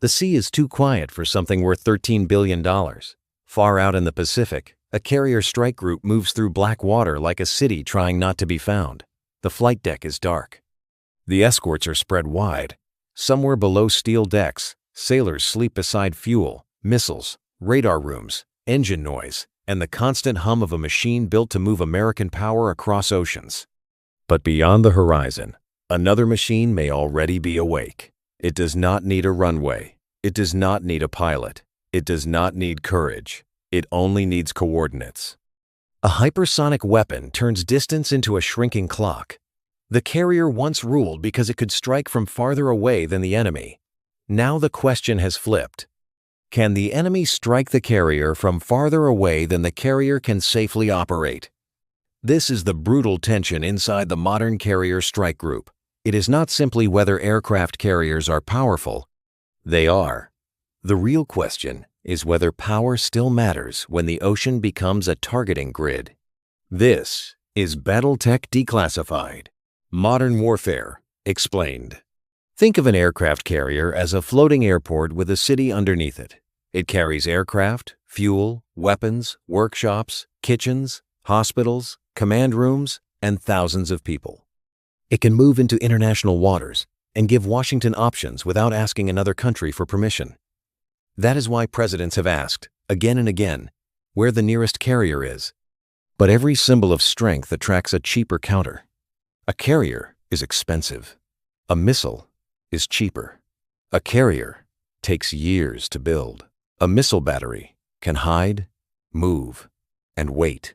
The sea is too quiet for something worth $13 billion. Far out in the Pacific, a carrier strike group moves through black water like a city trying not to be found. The flight deck is dark. The escorts are spread wide. Somewhere below steel decks, sailors sleep beside fuel, missiles, radar rooms, engine noise, and the constant hum of a machine built to move American power across oceans. But beyond the horizon, another machine may already be awake. It does not need a runway. It does not need a pilot. It does not need courage. It only needs coordinates. A hypersonic weapon turns distance into a shrinking clock. The carrier once ruled because it could strike from farther away than the enemy. Now the question has flipped. Can the enemy strike the carrier from farther away than the carrier can safely operate? This is the brutal tension inside the modern carrier strike group. It is not simply whether aircraft carriers are powerful. They are. The real question is whether power still matters when the ocean becomes a targeting grid. This is Battletech Declassified. Modern Warfare Explained. Think of an aircraft carrier as a floating airport with a city underneath it. It carries aircraft, fuel, weapons, workshops, kitchens, hospitals, command rooms, and thousands of people. It can move into international waters and give Washington options without asking another country for permission. That is why presidents have asked, again and again, where the nearest carrier is. But every symbol of strength attracts a cheaper counter. A carrier is expensive. A missile is cheaper. A carrier takes years to build. A missile battery can hide, move, and wait.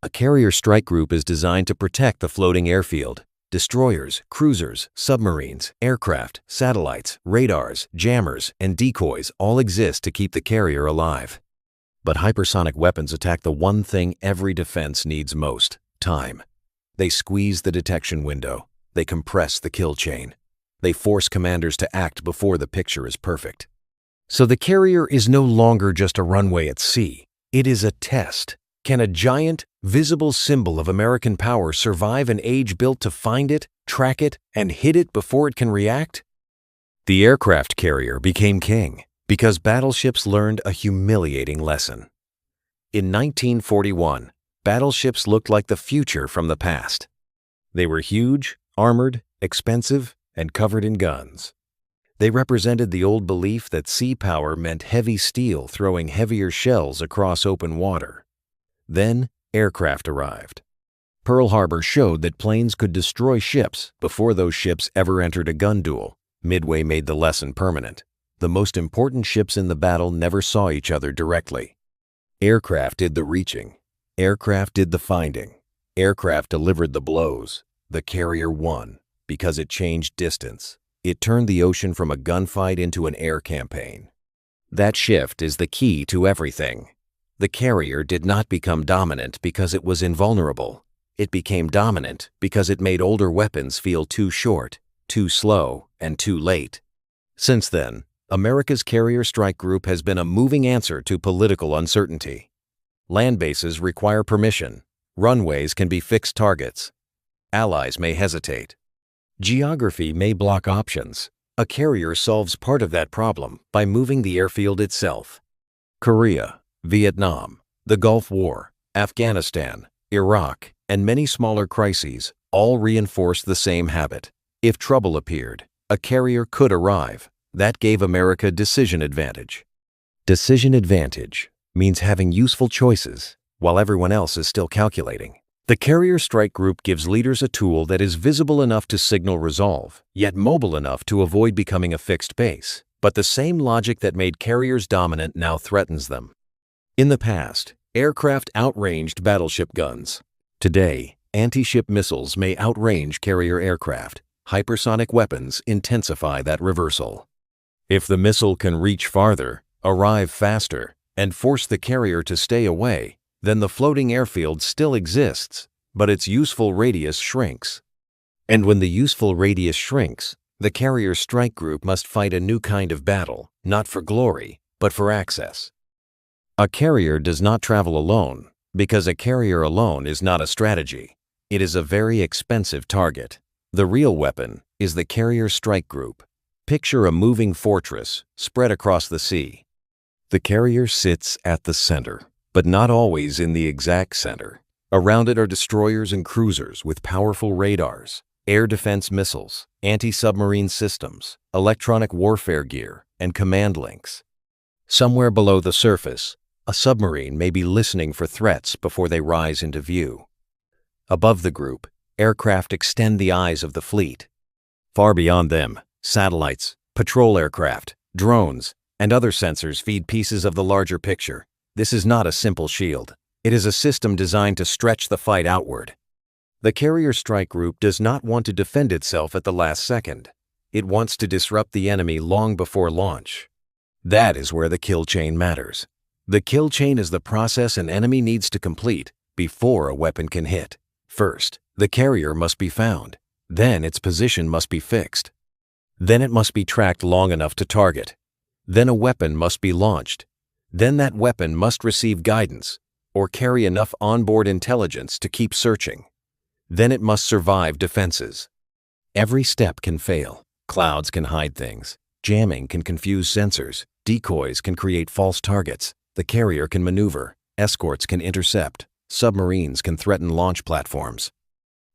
A carrier strike group is designed to protect the floating airfield. Destroyers, cruisers, submarines, aircraft, satellites, radars, jammers, and decoys all exist to keep the carrier alive. But hypersonic weapons attack the one thing every defense needs most: time. They squeeze the detection window. They compress the kill chain. They force commanders to act before the picture is perfect. So the carrier is no longer just a runway at sea. It is a test. Can a giant, visible symbol of American power survive an age built to find it, track it, and hit it before it can react? The aircraft carrier became king because battleships learned a humiliating lesson. In 1941, battleships looked like the future from the past. They were huge, armored, expensive, and covered in guns. They represented the old belief that sea power meant heavy steel throwing heavier shells across open water. Then, aircraft arrived. Pearl Harbor showed that planes could destroy ships before those ships ever entered a gun duel. Midway made the lesson permanent. The most important ships in the battle never saw each other directly. Aircraft did the reaching. Aircraft did the finding. Aircraft delivered the blows. The carrier won because it changed distance. It turned the ocean from a gunfight into an air campaign. That shift is the key to everything. The carrier did not become dominant because it was invulnerable. It became dominant because it made older weapons feel too short, too slow, and too late. Since then, America's carrier strike group has been a moving answer to political uncertainty. Land bases require permission. Runways can be fixed targets. Allies may hesitate. Geography may block options. A carrier solves part of that problem by moving the airfield itself. Korea, Vietnam, the Gulf War, Afghanistan, Iraq, and many smaller crises all reinforced the same habit. If trouble appeared, a carrier could arrive. That gave America decision advantage. Decision advantage means having useful choices while everyone else is still calculating. The carrier strike group gives leaders a tool that is visible enough to signal resolve, yet mobile enough to avoid becoming a fixed base. But the same logic that made carriers dominant now threatens them. In the past, aircraft outranged battleship guns. Today, anti-ship missiles may outrange carrier aircraft. Hypersonic weapons intensify that reversal. If the missile can reach farther, arrive faster, and force the carrier to stay away, then the floating airfield still exists, but its useful radius shrinks. And when the useful radius shrinks, the carrier strike group must fight a new kind of battle, not for glory, but for access. A carrier does not travel alone, because a carrier alone is not a strategy. It is a very expensive target. The real weapon is the carrier strike group. Picture a moving fortress spread across the sea. The carrier sits at the center, but not always in the exact center. Around it are destroyers and cruisers with powerful radars, air defense missiles, anti-submarine systems, electronic warfare gear, and command links. Somewhere below the surface, a submarine may be listening for threats before they rise into view. Above the group, aircraft extend the eyes of the fleet. Far beyond them, satellites, patrol aircraft, drones, and other sensors feed pieces of the larger picture. This is not a simple shield. It is a system designed to stretch the fight outward. The carrier strike group does not want to defend itself at the last second. It wants to disrupt the enemy long before launch. That is where the kill chain matters. The kill chain is the process an enemy needs to complete before a weapon can hit. First, the carrier must be found. Then its position must be fixed. Then it must be tracked long enough to target. Then a weapon must be launched. Then that weapon must receive guidance or carry enough onboard intelligence to keep searching. Then it must survive defenses. Every step can fail. Clouds can hide things. Jamming can confuse sensors. Decoys can create false targets. The carrier can maneuver. Escorts can intercept. Submarines can threaten launch platforms.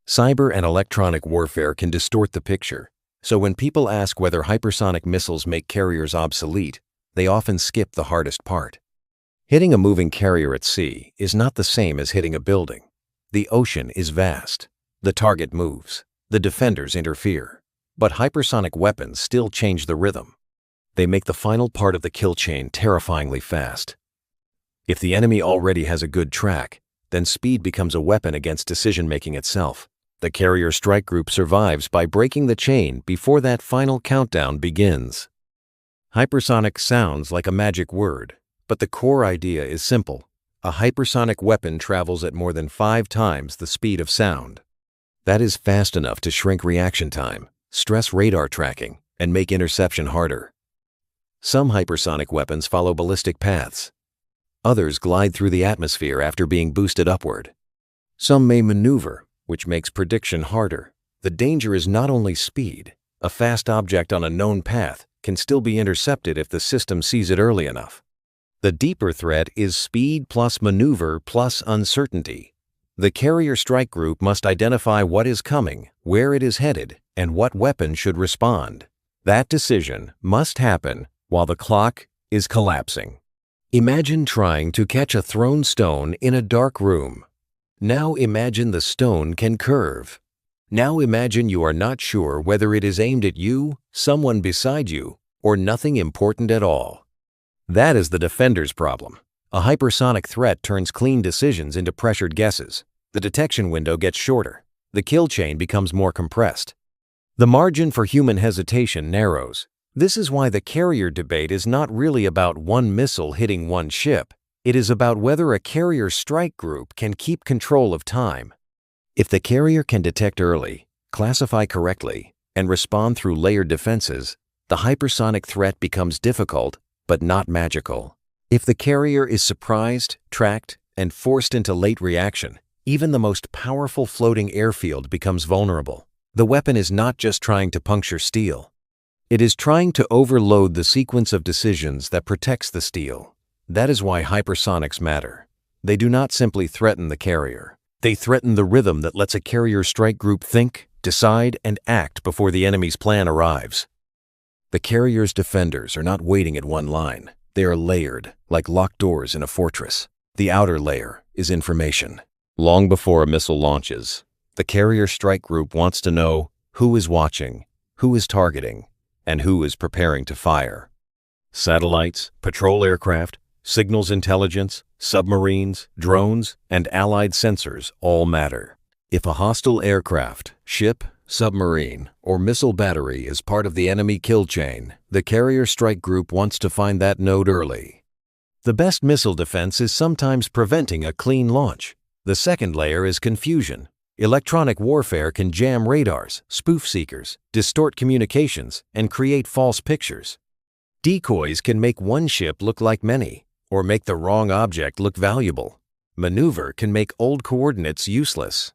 Cyber and electronic warfare can distort the picture. So when people ask whether hypersonic missiles make carriers obsolete, they often skip the hardest part. Hitting a moving carrier at sea is not the same as hitting a building. The ocean is vast. The target moves. The defenders interfere. But hypersonic weapons still change the rhythm. They make the final part of the kill chain terrifyingly fast. If the enemy already has a good track, then speed becomes a weapon against decision-making itself. The carrier strike group survives by breaking the chain before that final countdown begins. Hypersonic sounds like a magic word, but the core idea is simple. A hypersonic weapon travels at more than 5 times the speed of sound. That is fast enough to shrink reaction time, stress radar tracking, and make interception harder. Some hypersonic weapons follow ballistic paths. Others glide through the atmosphere after being boosted upward. Some may maneuver, which makes prediction harder. The danger is not only speed. A fast object on a known path can still be intercepted if the system sees it early enough. The deeper threat is speed plus maneuver plus uncertainty. The carrier strike group must identify what is coming, where it is headed, and what weapon should respond. That decision must happen while the clock is collapsing. Imagine trying to catch a thrown stone in a dark room. Now imagine the stone can curve. Now imagine you are not sure whether it is aimed at you, someone beside you, or nothing important at all. That is the defender's problem. A hypersonic threat turns clean decisions into pressured guesses. The detection window gets shorter. The kill chain becomes more compressed. The margin for human hesitation narrows. This is why the carrier debate is not really about one missile hitting one ship. It is about whether a carrier strike group can keep control of time. If the carrier can detect early, classify correctly, and respond through layered defenses, the hypersonic threat becomes difficult, but not magical. If the carrier is surprised, tracked, and forced into late reaction, even the most powerful floating airfield becomes vulnerable. The weapon is not just trying to puncture steel. It is trying to overload the sequence of decisions that protects the steel. That is why hypersonics matter. They do not simply threaten the carrier. They threaten the rhythm that lets a carrier strike group think, decide, and act before the enemy's plan arrives. The carrier's defenders are not waiting at one line. They are layered, like locked doors in a fortress. The outer layer is information. Long before a missile launches, the carrier strike group wants to know who is watching, who is targeting, and who is preparing to fire. Satellites, patrol aircraft, signals intelligence, submarines, drones, and allied sensors all matter. If a hostile aircraft, ship, submarine, or missile battery is part of the enemy kill chain, the carrier strike group wants to find that node early. The best missile defense is sometimes preventing a clean launch. The second layer is confusion. Electronic warfare can jam radars, spoof seekers, distort communications, and create false pictures. Decoys can make one ship look like many, or make the wrong object look valuable. Maneuver can make old coordinates useless.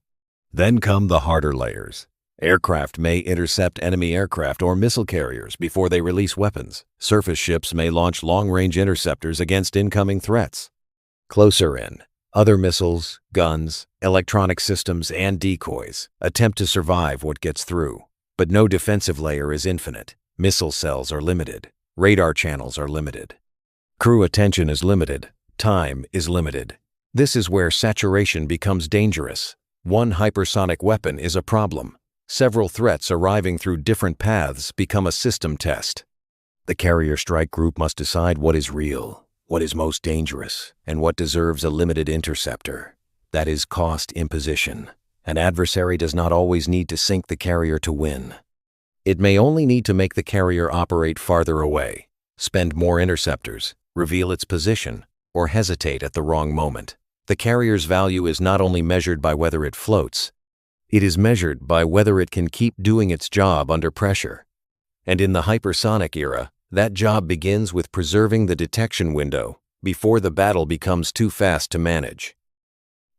Then come the harder layers. Aircraft may intercept enemy aircraft or missile carriers before they release weapons. Surface ships may launch long-range interceptors against incoming threats. Closer in, other missiles, guns, electronic systems, and decoys attempt to survive what gets through. But no defensive layer is infinite. Missile cells are limited. Radar channels are limited. Crew attention is limited. Time is limited. This is where saturation becomes dangerous. One hypersonic weapon is a problem. Several threats arriving through different paths become a system test. The carrier strike group must decide what is real, what is most dangerous, and what deserves a limited interceptor. That is cost imposition. An adversary does not always need to sink the carrier to win. It may only need to make the carrier operate farther away, spend more interceptors, reveal its position, or hesitate at the wrong moment. The carrier's value is not only measured by whether it floats, it is measured by whether it can keep doing its job under pressure. And in the hypersonic era, that job begins with preserving the detection window before the battle becomes too fast to manage.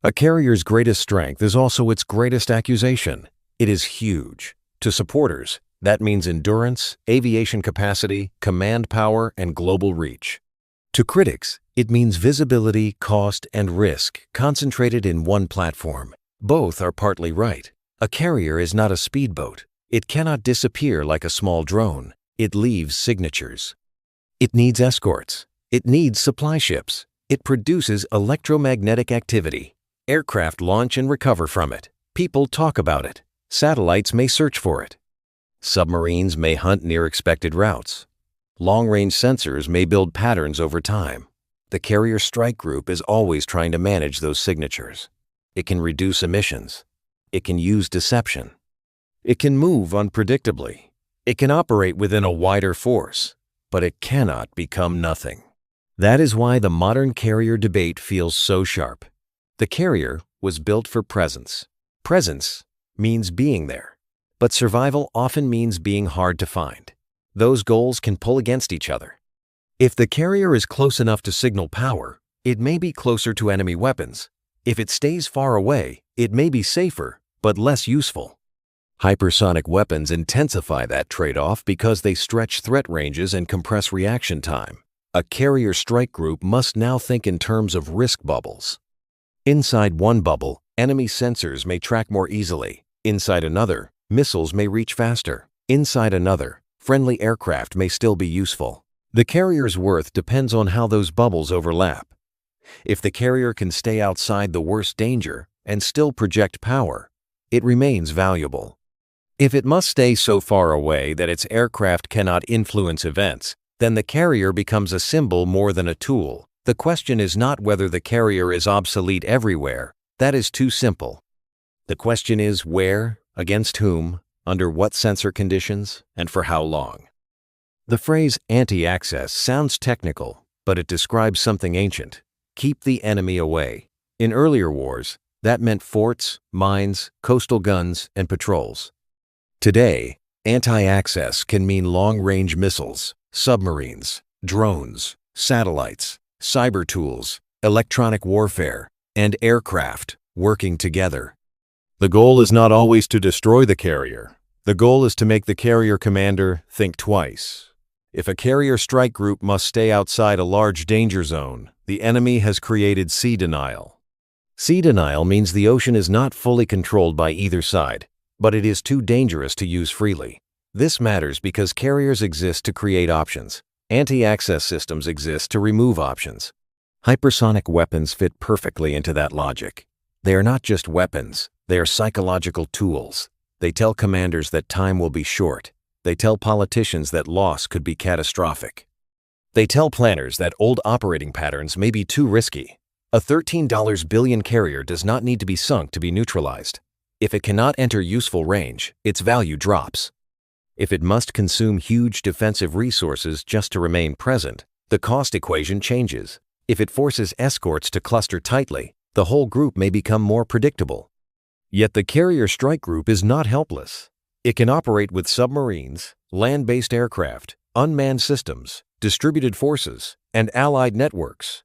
A carrier's greatest strength is also its greatest accusation. It is huge. To supporters, that means endurance, aviation capacity, command power, and global reach. To critics, it means visibility, cost, and risk concentrated in one platform. Both are partly right. A carrier is not a speedboat. It cannot disappear like a small drone. It leaves signatures. It needs escorts. It needs supply ships. It produces electromagnetic activity. Aircraft launch and recover from it. People talk about it. Satellites may search for it. Submarines may hunt near expected routes. Long-range sensors may build patterns over time. The carrier strike group is always trying to manage those signatures. It can reduce emissions. It can use deception. It can move unpredictably. It can operate within a wider force, but it cannot become nothing. That is why the modern carrier debate feels so sharp. The carrier was built for presence. Presence means being there, but survival often means being hard to find. Those goals can pull against each other. If the carrier is close enough to signal power, it may be closer to enemy weapons. If it stays far away, it may be safer, but less useful. Hypersonic weapons intensify that trade-off because they stretch threat ranges and compress reaction time. A carrier strike group must now think in terms of risk bubbles. Inside one bubble, enemy sensors may track more easily. Inside another, missiles may reach faster. Inside another, friendly aircraft may still be useful. The carrier's worth depends on how those bubbles overlap. If the carrier can stay outside the worst danger and still project power, it remains valuable. If it must stay so far away that its aircraft cannot influence events, then the carrier becomes a symbol more than a tool. The question is not whether the carrier is obsolete everywhere. That is too simple. The question is where, against whom, under what sensor conditions, and for how long. The phrase anti-access sounds technical, but it describes something ancient. Keep the enemy away. In earlier wars, that meant forts, mines, coastal guns, and patrols. Today, anti-access can mean long-range missiles, submarines, drones, satellites, cyber tools, electronic warfare, and aircraft working together. The goal is not always to destroy the carrier. The goal is to make the carrier commander think twice. If a carrier strike group must stay outside a large danger zone, the enemy has created sea denial. Sea denial means the ocean is not fully controlled by either side, but it is too dangerous to use freely. This matters because carriers exist to create options. Anti-access systems exist to remove options. Hypersonic weapons fit perfectly into that logic. They are not just weapons, they are psychological tools. They tell commanders that time will be short. They tell politicians that loss could be catastrophic. They tell planners that old operating patterns may be too risky. A $13 billion carrier does not need to be sunk to be neutralized. If it cannot enter useful range, its value drops. If it must consume huge defensive resources just to remain present, the cost equation changes. If it forces escorts to cluster tightly, the whole group may become more predictable. Yet the carrier strike group is not helpless. It can operate with submarines, land-based aircraft, unmanned systems, distributed forces, and allied networks.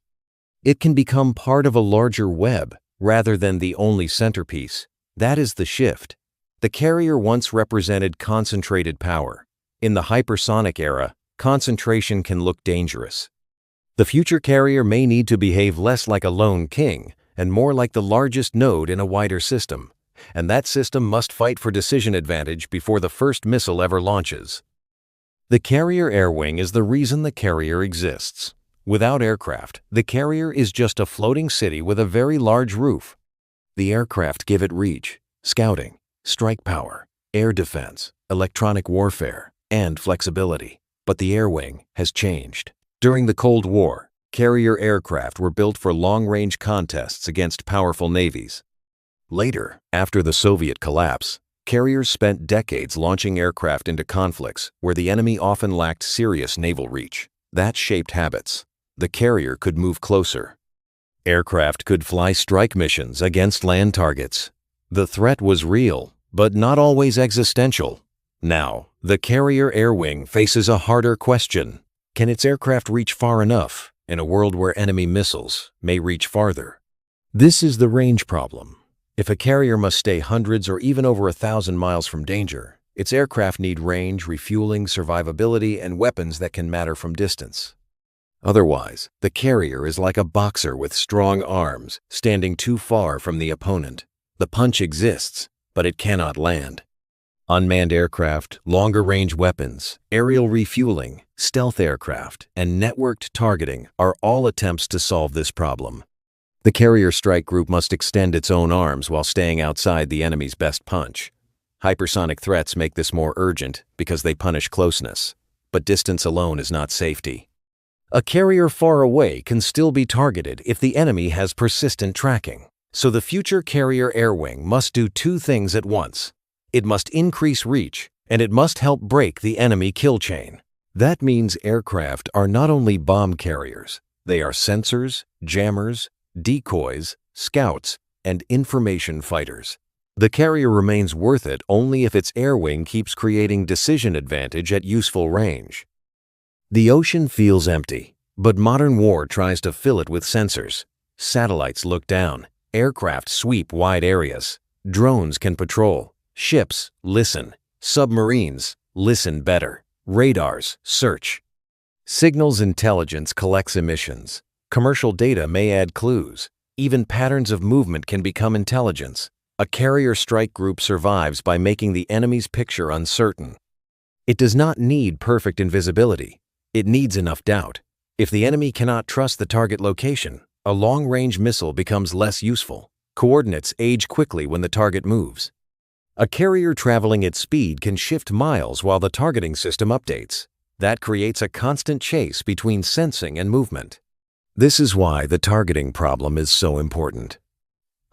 It can become part of a larger web rather than the only centerpiece. That is the shift. The carrier once represented concentrated power. In the hypersonic era, concentration can look dangerous. The future carrier may need to behave less like a lone king and more like the largest node in a wider system, and that system must fight for decision advantage before the first missile ever launches. The carrier air wing is the reason the carrier exists. Without aircraft, the carrier is just a floating city with a very large roof. The aircraft give it reach, scouting, strike power, air defense, electronic warfare, and flexibility. But the air wing has changed. During the Cold War, carrier aircraft were built for long-range contests against powerful navies. Later, after the Soviet collapse, carriers spent decades launching aircraft into conflicts where the enemy often lacked serious naval reach. That shaped habits. The carrier could move closer. Aircraft could fly strike missions against land targets. The threat was real, but not always existential. Now, the carrier air wing faces a harder question. Can its aircraft reach far enough in a world where enemy missiles may reach farther? This is the range problem. If a carrier must stay hundreds or even over 1,000 miles from danger, its aircraft need range, refueling, survivability, and weapons that can matter from distance. Otherwise, the carrier is like a boxer with strong arms standing too far from the opponent. The punch exists, but it cannot land. Unmanned aircraft, longer-range weapons, aerial refueling, stealth aircraft, and networked targeting are all attempts to solve this problem. The carrier strike group must extend its own arms while staying outside the enemy's best punch. Hypersonic threats make this more urgent because they punish closeness, but distance alone is not safety. A carrier far away can still be targeted if the enemy has persistent tracking. So the future carrier air wing must do two things at once. It must increase reach, and it must help break the enemy kill chain. That means aircraft are not only bomb carriers, they are sensors, jammers, decoys, scouts, and information fighters. The carrier remains worth it only if its air wing keeps creating decision advantage at useful range. The ocean feels empty, but modern war tries to fill it with sensors. Satellites look down, aircraft sweep wide areas, drones can patrol, ships listen, submarines listen better, radars search. Signals intelligence collects emissions. Commercial data may add clues. Even patterns of movement can become intelligence. A carrier strike group survives by making the enemy's picture uncertain. It does not need perfect invisibility. It needs enough doubt. If the enemy cannot trust the target location, a long-range missile becomes less useful. Coordinates age quickly when the target moves. A carrier traveling at speed can shift miles while the targeting system updates. That creates a constant chase between sensing and movement. This is why the targeting problem is so important.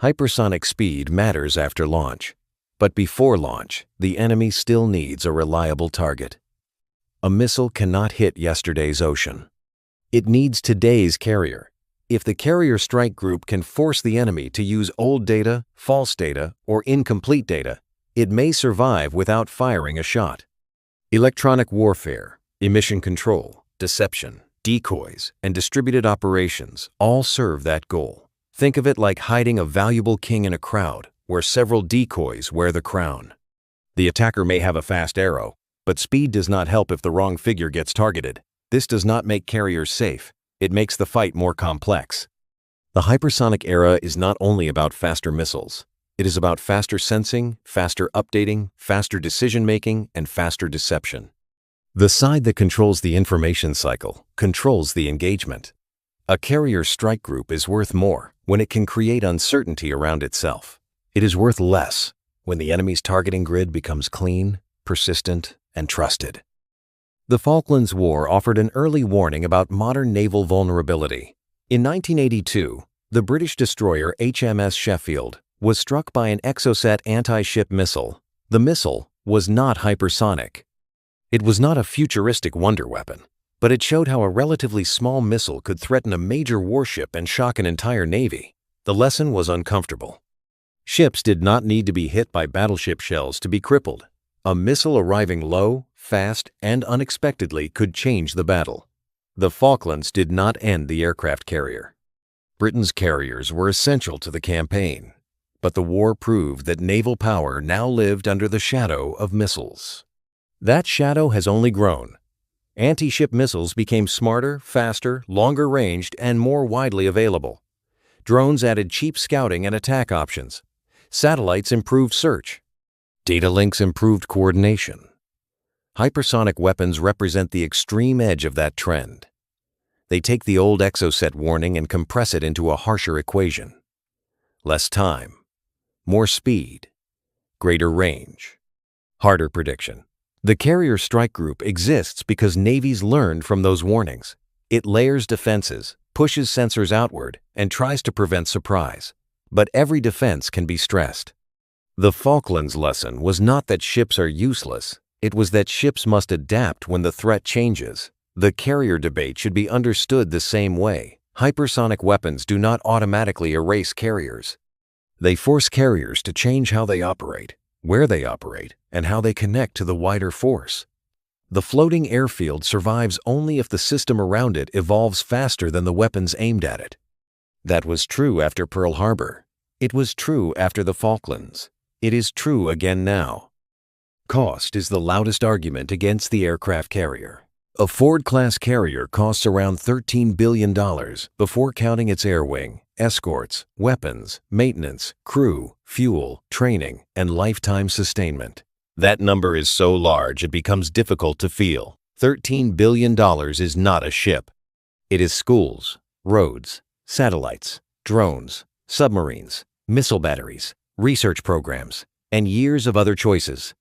Hypersonic speed matters after launch, but before launch, the enemy still needs a reliable target. A missile cannot hit yesterday's ocean. It needs today's carrier. If the carrier strike group can force the enemy to use old data, false data, or incomplete data, it may survive without firing a shot. Electronic warfare, emission control, deception, decoys, and distributed operations all serve that goal. Think of it like hiding a valuable king in a crowd where several decoys wear the crown. The attacker may have a fast arrow, but speed does not help if the wrong figure gets targeted. This does not make carriers safe. It makes the fight more complex. The hypersonic era is not only about faster missiles. It is about faster sensing, faster updating, faster decision-making, and faster deception. The side that controls the information cycle controls the engagement. A carrier strike group is worth more when it can create uncertainty around itself. It is worth less when the enemy's targeting grid becomes clean, persistent, and trusted. The Falklands War offered an early warning about modern naval vulnerability. In 1982, the British destroyer HMS Sheffield was struck by an Exocet anti-ship missile. The missile was not hypersonic. It was not a futuristic wonder weapon, but it showed how a relatively small missile could threaten a major warship and shock an entire navy. The lesson was uncomfortable. Ships did not need to be hit by battleship shells to be crippled. A missile arriving low, fast, and unexpectedly could change the battle. The Falklands did not end the aircraft carrier. Britain's carriers were essential to the campaign. But the war proved that naval power now lived under the shadow of missiles. That shadow has only grown. Anti-ship missiles became smarter, faster, longer-ranged, and more widely available. Drones added cheap scouting and attack options. Satellites improved search. Data links improved coordination. Hypersonic weapons represent the extreme edge of that trend. They take the old exocet warning and compress it into a harsher equation. Less time, more speed, greater range, harder prediction. The Carrier Strike Group exists because navies learned from those warnings. It layers defenses, pushes sensors outward, and tries to prevent surprise. But every defense can be stressed. The Falklands lesson was not that ships are useless. It was that ships must adapt when the threat changes. The carrier debate should be understood the same way. Hypersonic weapons do not automatically erase carriers. They force carriers to change how they operate, where they operate, and how they connect to the wider force. The floating airfield survives only if the system around it evolves faster than the weapons aimed at it. That was true after Pearl Harbor. It was true after the Falklands. It is true again now. Cost is the loudest argument against the aircraft carrier. A Ford-class carrier costs around $13 billion before counting its air wing, escorts, weapons, maintenance, crew, fuel, training, and lifetime sustainment. That number is so large it becomes difficult to feel. $13 billion is not a ship. It is schools, roads, satellites, drones, submarines, missile batteries, research programs, and years of other choices.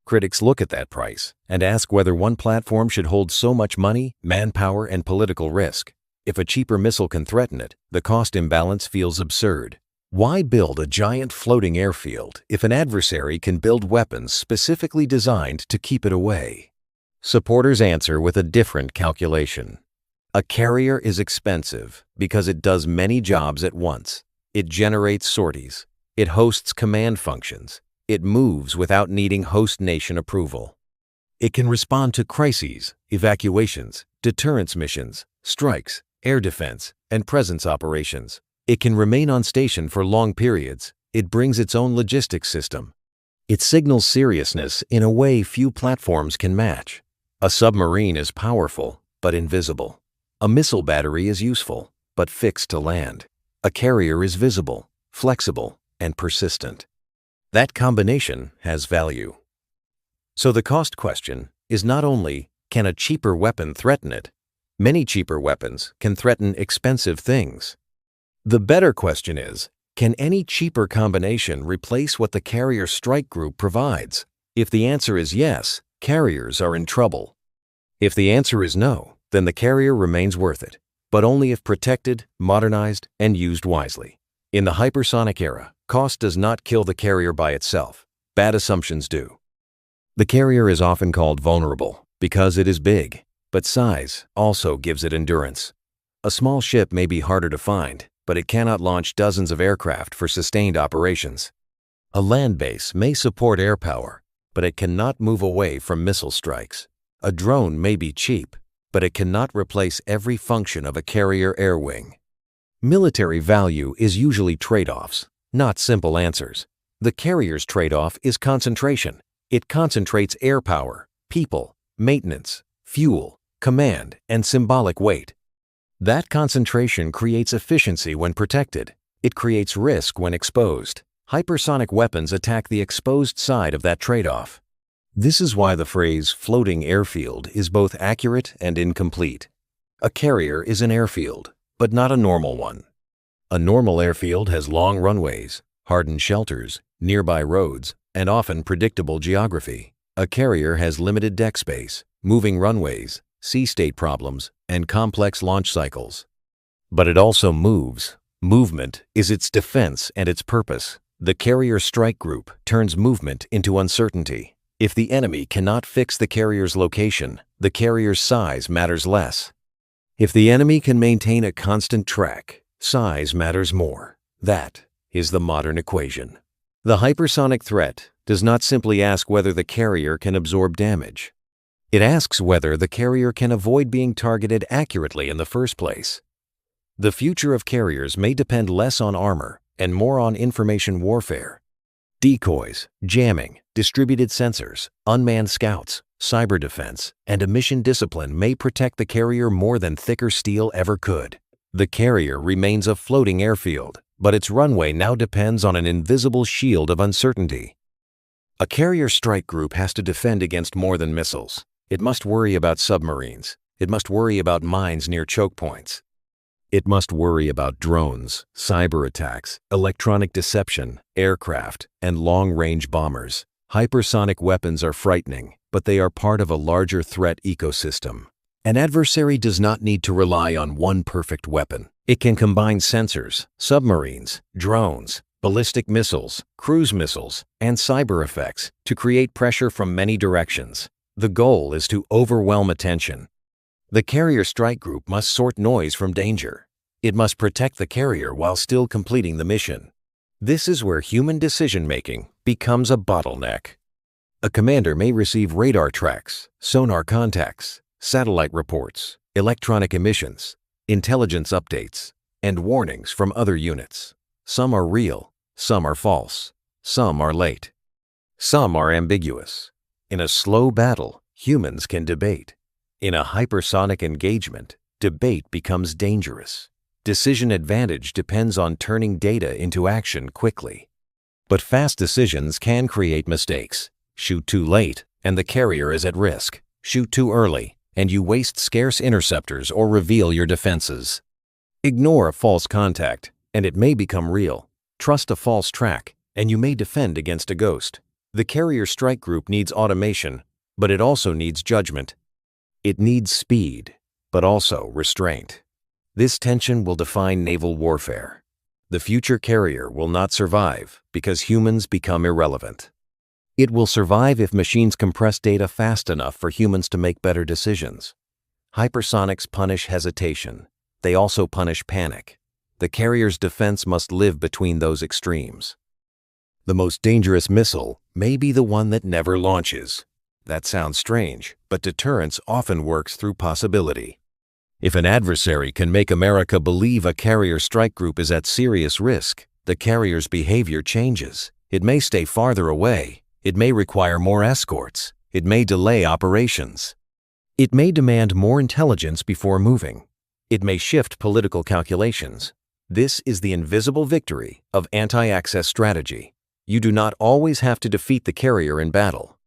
Critics look at that price and ask whether one platform should hold so much money, manpower, and political risk. If a cheaper missile can threaten it, the cost imbalance feels absurd. Why build a giant floating airfield if an adversary can build weapons specifically designed to keep it away? Supporters answer with a different calculation. A carrier is expensive because it does many jobs at once. It generates sorties. It hosts command functions. It moves without needing host nation approval. It can respond to crises, evacuations, deterrence missions, strikes, air defense, and presence operations. It can remain on station for long periods. It brings its own logistics system. It signals seriousness in a way few platforms can match. A submarine is powerful, but invisible. A missile battery is useful, but fixed to land. A carrier is visible, flexible, and persistent. That combination has value. So the cost question is not only, can a cheaper weapon threaten it? Many cheaper weapons can threaten expensive things. The better question is, can any cheaper combination replace what the Carrier Strike Group provides? If the answer is yes, carriers are in trouble. If the answer is no, then the carrier remains worth it, but only if protected, modernized, and used wisely. In the hypersonic era, cost does not kill the carrier by itself. Bad assumptions do. The carrier is often called vulnerable because it is big, but size also gives it endurance. A small ship may be harder to find, but it cannot launch dozens of aircraft for sustained operations. A land base may support air power, but it cannot move away from missile strikes. A drone may be cheap, but it cannot replace every function of a carrier air wing. Military value is usually trade-offs, not simple answers. The carrier's trade-off is concentration. It concentrates air power, people, maintenance, fuel, command, and symbolic weight. That concentration creates efficiency when protected. It creates risk when exposed. Hypersonic weapons attack the exposed side of that trade-off. This is why the phrase floating airfield is both accurate and incomplete. A carrier is an airfield, but not a normal one. A normal airfield has long runways, hardened shelters, nearby roads, and often predictable geography. A carrier has limited deck space, moving runways, sea state problems, and complex launch cycles. But it also moves. Movement is its defense and its purpose. The Carrier Strike Group turns movement into uncertainty. If the enemy cannot fix the carrier's location, the carrier's size matters less. If the enemy can maintain a constant track, size matters more. That is the modern equation. The hypersonic threat does not simply ask whether the carrier can absorb damage. It asks whether the carrier can avoid being targeted accurately in the first place. The future of carriers may depend less on armor and more on information warfare. Decoys, jamming, distributed sensors, unmanned scouts, cyber defense, and emission discipline may protect the carrier more than thicker steel ever could. The carrier remains a floating airfield, but its runway now depends on an invisible shield of uncertainty. A carrier strike group has to defend against more than missiles. It must worry about submarines. It must worry about mines near choke points. It must worry about drones, cyber attacks, electronic deception, aircraft, and long-range bombers. Hypersonic weapons are frightening, but they are part of a larger threat ecosystem. An adversary does not need to rely on one perfect weapon. It can combine sensors, submarines, drones, ballistic missiles, cruise missiles, and cyber effects to create pressure from many directions. The goal is to overwhelm attention. The carrier strike group must sort noise from danger. It must protect the carrier while still completing the mission. This is where human decision-making becomes a bottleneck. A commander may receive radar tracks, sonar contacts, satellite reports, electronic emissions, intelligence updates, and warnings from other units. Some are real, some are false, some are late. Some are ambiguous. In a slow battle, humans can debate. In a hypersonic engagement, debate becomes dangerous. Decision advantage depends on turning data into action quickly. But fast decisions can create mistakes. Shoot too late, and the carrier is at risk. Shoot too early, and you waste scarce interceptors or reveal your defenses. Ignore a false contact, and it may become real. Trust a false track, and you may defend against a ghost. The carrier strike group needs automation, but it also needs judgment. It needs speed, but also restraint. This tension will define naval warfare. The future carrier will not survive because humans become irrelevant. It will survive if machines compress data fast enough for humans to make better decisions. Hypersonics punish hesitation. They also punish panic. The carrier's defense must live between those extremes. The most dangerous missile may be the one that never launches. That sounds strange, but deterrence often works through possibility. If an adversary can make America believe a carrier strike group is at serious risk, the carrier's behavior changes. It may stay farther away. It may require more escorts. It may delay operations. It may demand more intelligence before moving. It may shift political calculations. This is the invisible victory of anti-access strategy. You do not always have to defeat the carrier in battle.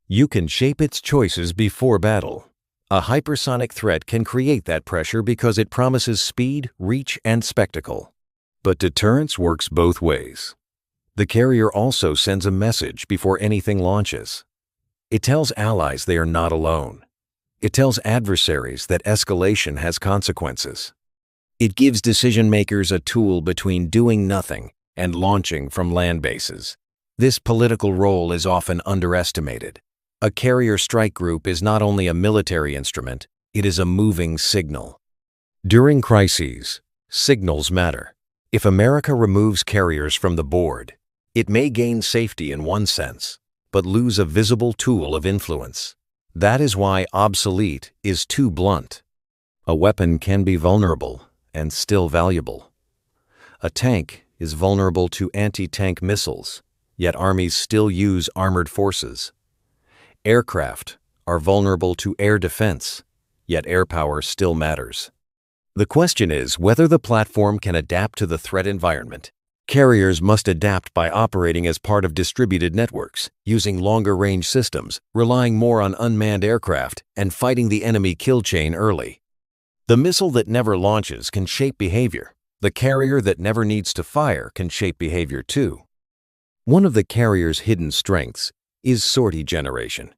You can shape its choices before battle. A hypersonic threat can create that pressure because it promises speed, reach, and spectacle. But deterrence works both ways. The carrier also sends a message before anything launches. It tells allies they are not alone. It tells adversaries that escalation has consequences. It gives decision-makers a tool between doing nothing and launching from land bases. This political role is often underestimated. A carrier strike group is not only a military instrument, it is a moving signal. During crises, signals matter. If America removes carriers from the board, it may gain safety in one sense, but lose a visible tool of influence. That is why obsolete is too blunt. A weapon can be vulnerable and still valuable. A tank is vulnerable to anti-tank missiles, yet armies still use armored forces. Aircraft are vulnerable to air defense, yet air power still matters. The question is whether the platform can adapt to the threat environment. Carriers must adapt by operating as part of distributed networks, using longer-range systems, relying more on unmanned aircraft, and fighting the enemy kill chain early. The missile that never launches can shape behavior. The carrier that never needs to fire can shape behavior too. One of the carrier's hidden strengths is sortie generation.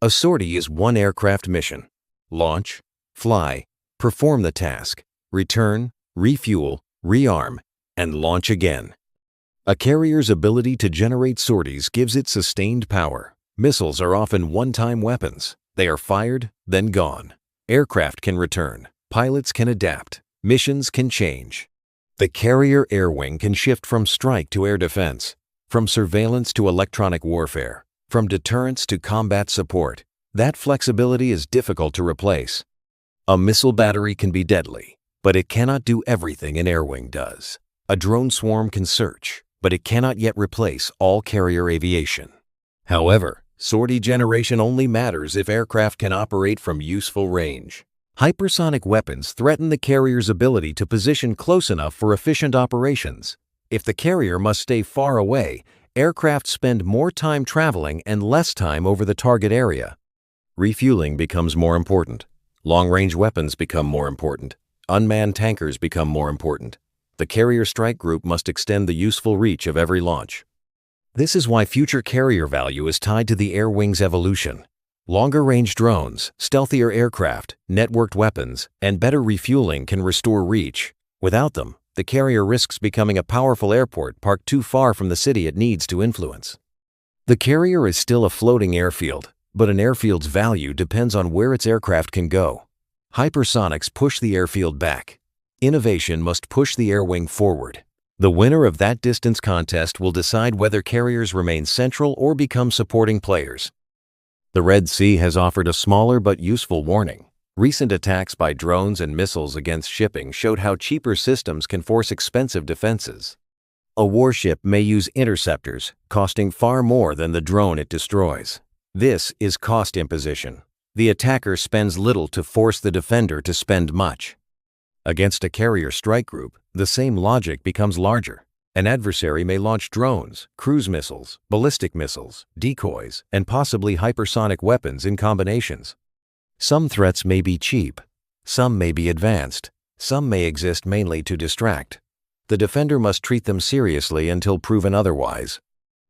A sortie is one aircraft mission. Launch, fly, perform the task, return, refuel, rearm, and launch again. A carrier's ability to generate sorties gives it sustained power. Missiles are often one-time weapons. They are fired, then gone. Aircraft can return. Pilots can adapt. Missions can change. The carrier air wing can shift from strike to air defense, from surveillance to electronic warfare, from deterrence to combat support. That flexibility is difficult to replace. A missile battery can be deadly, but it cannot do everything an air wing does. A drone swarm can search, but it cannot yet replace all carrier aviation. However, sortie generation only matters if aircraft can operate from useful range. Hypersonic weapons threaten the carrier's ability to position close enough for efficient operations. If the carrier must stay far away, aircraft spend more time traveling and less time over the target area. Refueling becomes more important. Long-range weapons become more important. Unmanned tankers become more important. The carrier strike group must extend the useful reach of every launch. This is why future carrier value is tied to the air wing's evolution. Longer-range drones, stealthier aircraft, networked weapons, and better refueling can restore reach. Without them, the carrier risks becoming a powerful airport parked too far from the city it needs to influence. The carrier is still a floating airfield, but an airfield's value depends on where its aircraft can go. Hypersonics push the airfield back. Innovation must push the air wing forward. The winner of that distance contest will decide whether carriers remain central or become supporting players. The Red Sea has offered a smaller but useful warning. Recent attacks by drones and missiles against shipping showed how cheaper systems can force expensive defenses. A warship may use interceptors, costing far more than the drone it destroys. This is cost imposition. The attacker spends little to force the defender to spend much. Against a carrier strike group, the same logic becomes larger. An adversary may launch drones, cruise missiles, ballistic missiles, decoys, and possibly hypersonic weapons in combinations. Some threats may be cheap. Some may be advanced. Some may exist mainly to distract. The defender must treat them seriously until proven otherwise.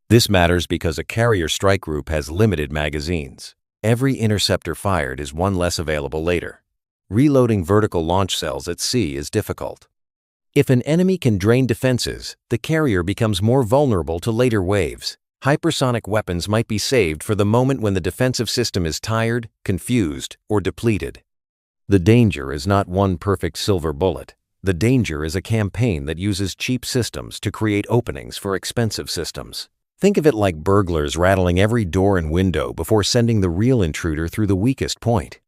This matters because a carrier strike group has limited magazines. Every interceptor fired is one less available later. Reloading vertical launch cells at sea is difficult. If an enemy can drain defenses, the carrier becomes more vulnerable to later waves. Hypersonic weapons might be saved for the moment when the defensive system is tired, confused, or depleted. The danger is not one perfect silver bullet. The danger is a campaign that uses cheap systems to create openings for expensive systems. Think of it like burglars rattling every door and window before sending the real intruder through the weakest point.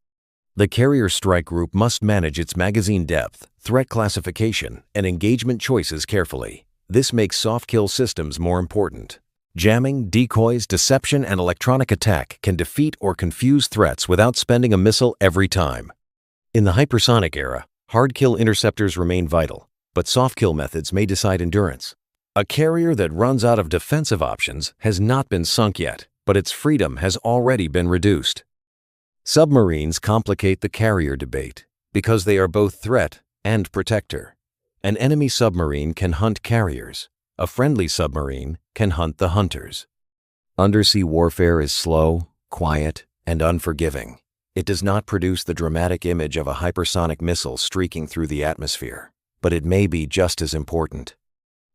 The carrier strike group must manage its magazine depth, threat classification, and engagement choices carefully. This makes soft kill systems more important. Jamming, decoys, deception, and electronic attack can defeat or confuse threats without spending a missile every time. In the hypersonic era, hard kill interceptors remain vital, but soft kill methods may decide endurance. A carrier that runs out of defensive options has not been sunk yet, but its freedom has already been reduced. Submarines complicate the carrier debate because they are both threat and protector. An enemy submarine can hunt carriers. A friendly submarine can hunt the hunters. Undersea warfare is slow, quiet, and unforgiving. It does not produce the dramatic image of a hypersonic missile streaking through the atmosphere, but it may be just as important.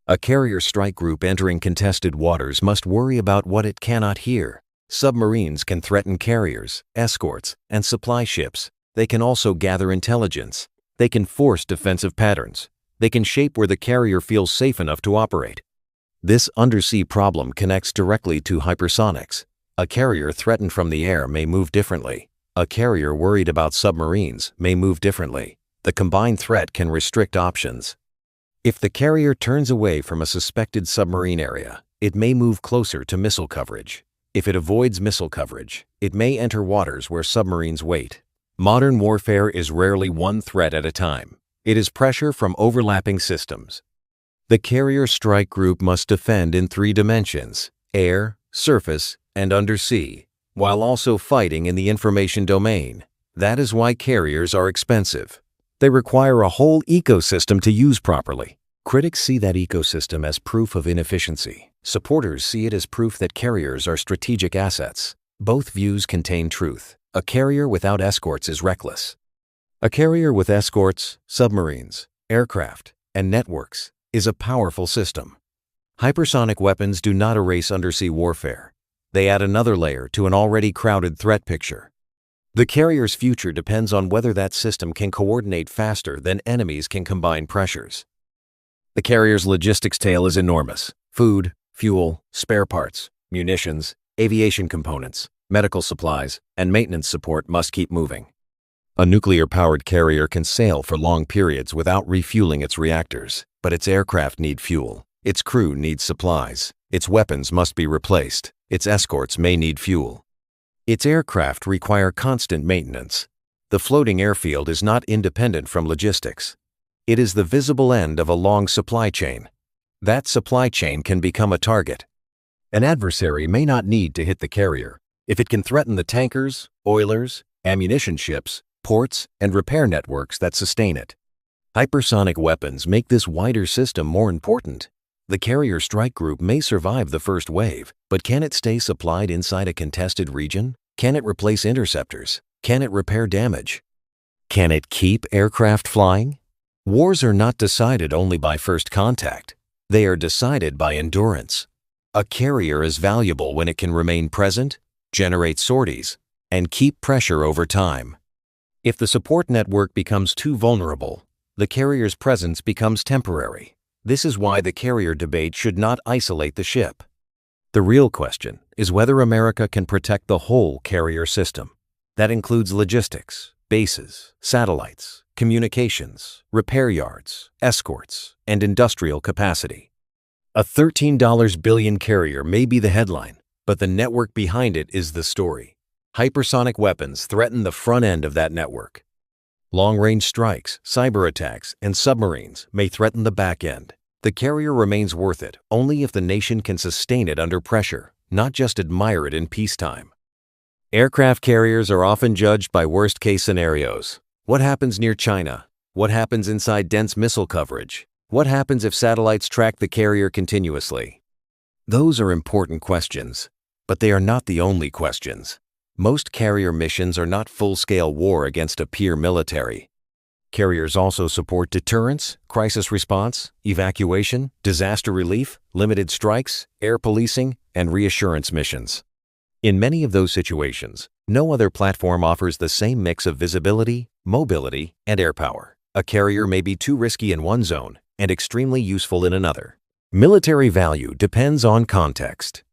A carrier strike group entering contested waters must worry about what it cannot hear. Submarines can threaten carriers, escorts, and supply ships. They can also gather intelligence. They can force defensive patterns. They can shape where the carrier feels safe enough to operate. This undersea problem connects directly to hypersonics. A carrier threatened from the air may move differently. A carrier worried about submarines may move differently. The combined threat can restrict options. If the carrier turns away from a suspected submarine area, it may move closer to missile coverage. If it avoids missile coverage, it may enter waters where submarines wait. Modern warfare is rarely one threat at a time. It is pressure from overlapping systems. The carrier strike group must defend in 3 dimensions: air, surface, and undersea, while also fighting in the information domain. That is why carriers are expensive. They require a whole ecosystem to use properly. Critics see that ecosystem as proof of inefficiency. Supporters see it as proof that carriers are strategic assets. Both views contain truth. A carrier without escorts is reckless. A carrier with escorts, submarines, aircraft, and networks is a powerful system. Hypersonic weapons do not erase undersea warfare. They add another layer to an already crowded threat picture. The carrier's future depends on whether that system can coordinate faster than enemies can combine pressures. The carrier's logistics tail is enormous. Food, fuel, spare parts, munitions, aviation components, medical supplies, and maintenance support must keep moving. A nuclear-powered carrier can sail for long periods without refueling its reactors, but its aircraft need fuel. Its crew needs supplies. Its weapons must be replaced. Its escorts may need fuel. Its aircraft require constant maintenance. The floating airfield is not independent from logistics. It is the visible end of a long supply chain. That supply chain can become a target. An adversary may not need to hit the carrier. If it can threaten the tankers, oilers, ammunition ships, ports, and repair networks that sustain it. Hypersonic weapons make this wider system more important. The carrier strike group may survive the first wave, but can it stay supplied inside a contested region? Can it replace interceptors? Can it repair damage? Can it keep aircraft flying? Wars are not decided only by first contact. They are decided by endurance. A carrier is valuable when it can remain present, generate sorties, and keep pressure over time. If the support network becomes too vulnerable, the carrier's presence becomes temporary. This is why the carrier debate should not isolate the ship. The real question is whether America can protect the whole carrier system. That includes logistics, bases, satellites, communications, repair yards, escorts, and industrial capacity. A $13 billion carrier may be the headline, but the network behind it is the story. Hypersonic weapons threaten the front end of that network. Long-range strikes, cyber attacks, and submarines may threaten the back end. The carrier remains worth it only if the nation can sustain it under pressure, not just admire it in peacetime. Aircraft carriers are often judged by worst-case scenarios. What happens near China? What happens inside dense missile coverage? What happens if satellites track the carrier continuously? Those are important questions, but they are not the only questions. Most carrier missions are not full-scale war against a peer military. Carriers also support deterrence, crisis response, evacuation, disaster relief, limited strikes, air policing, and reassurance missions. In many of those situations, no other platform offers the same mix of visibility, mobility, and air power. A carrier may be too risky in one zone and extremely useful in another. Military value depends on context.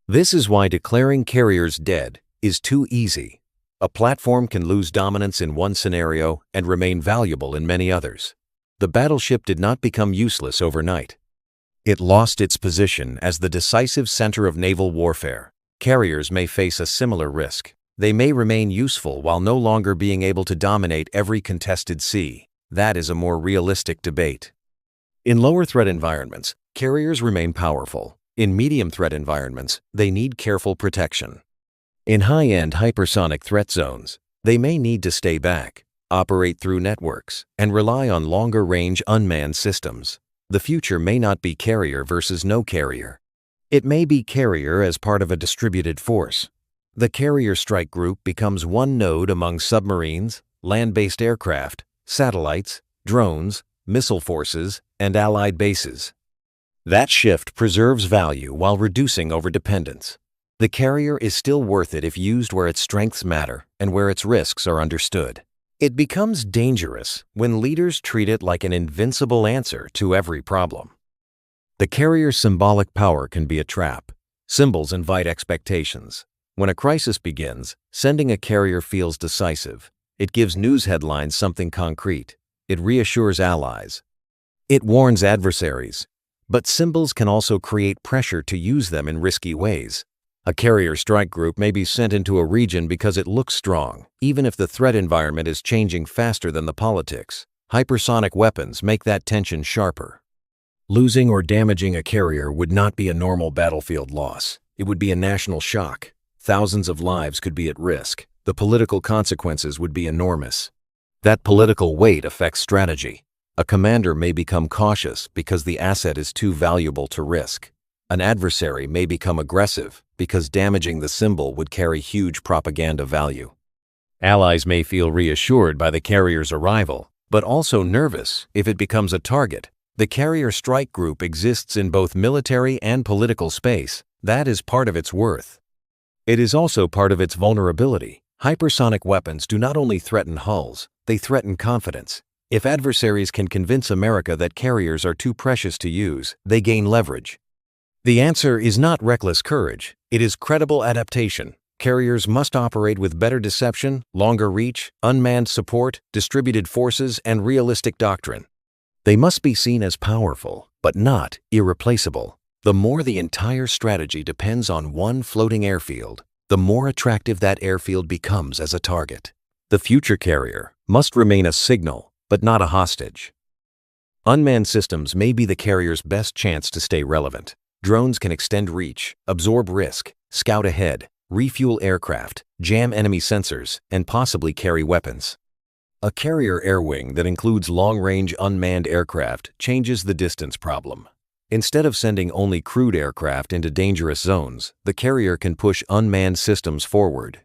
This is why declaring carriers dead is too easy. A platform can lose dominance in one scenario and remain valuable in many others. The battleship did not become useless overnight. It lost its position as the decisive center of naval warfare. Carriers may face a similar risk. They may remain useful while no longer being able to dominate every contested sea. That is a more realistic debate. In lower threat environments, carriers remain powerful. In medium threat environments, they need careful protection. In high-end hypersonic threat zones, they may need to stay back, operate through networks, and rely on longer-range unmanned systems. The future may not be carrier versus no carrier. It may be carrier as part of a distributed force. The carrier strike group becomes one node among submarines, land-based aircraft, satellites, drones, missile forces, and allied bases. That shift preserves value while reducing overdependence. The carrier is still worth it if used where its strengths matter and where its risks are understood. It becomes dangerous when leaders treat it like an invincible answer to every problem. The carrier's symbolic power can be a trap. Symbols invite expectations. When a crisis begins, sending a carrier feels decisive. It gives news headlines something concrete. It reassures allies. It warns adversaries. But symbols can also create pressure to use them in risky ways. A carrier strike group may be sent into a region because it looks strong, even if the threat environment is changing faster than the politics. Hypersonic weapons make that tension sharper. Losing or damaging a carrier would not be a normal battlefield loss. It would be a national shock. Thousands of lives could be at risk. The political consequences would be enormous. That political weight affects strategy. A commander may become cautious because the asset is too valuable to risk. An adversary may become aggressive because damaging the symbol would carry huge propaganda value. Allies may feel reassured by the carrier's arrival, but also nervous if it becomes a target. The carrier strike group exists in both military and political space. That is part of its worth. It is also part of its vulnerability. Hypersonic weapons do not only threaten hulls, they threaten confidence. If adversaries can convince America that carriers are too precious to use, they gain leverage. The answer is not reckless courage, it is credible adaptation. Carriers must operate with better deception, longer reach, unmanned support, distributed forces, and realistic doctrine. They must be seen as powerful, but not irreplaceable. The more the entire strategy depends on one floating airfield, the more attractive that airfield becomes as a target. The future carrier must remain a signal, but not a hostage. Unmanned systems may be the carrier's best chance to stay relevant. Drones can extend reach, absorb risk, scout ahead, refuel aircraft, jam enemy sensors, and possibly carry weapons. A carrier air wing that includes long-range unmanned aircraft changes the distance problem. Instead of sending only crewed aircraft into dangerous zones, the carrier can push unmanned systems forward.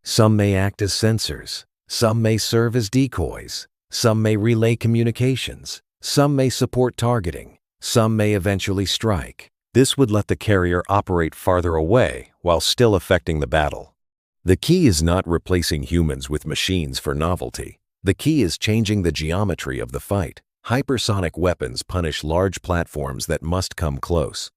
Some may act as sensors, some may serve as decoys, some may relay communications, some may support targeting, some may eventually strike. This would let the carrier operate farther away while still affecting the battle. The key is not replacing humans with machines for novelty. The key is changing the geometry of the fight. Hypersonic weapons punish large platforms that must come close.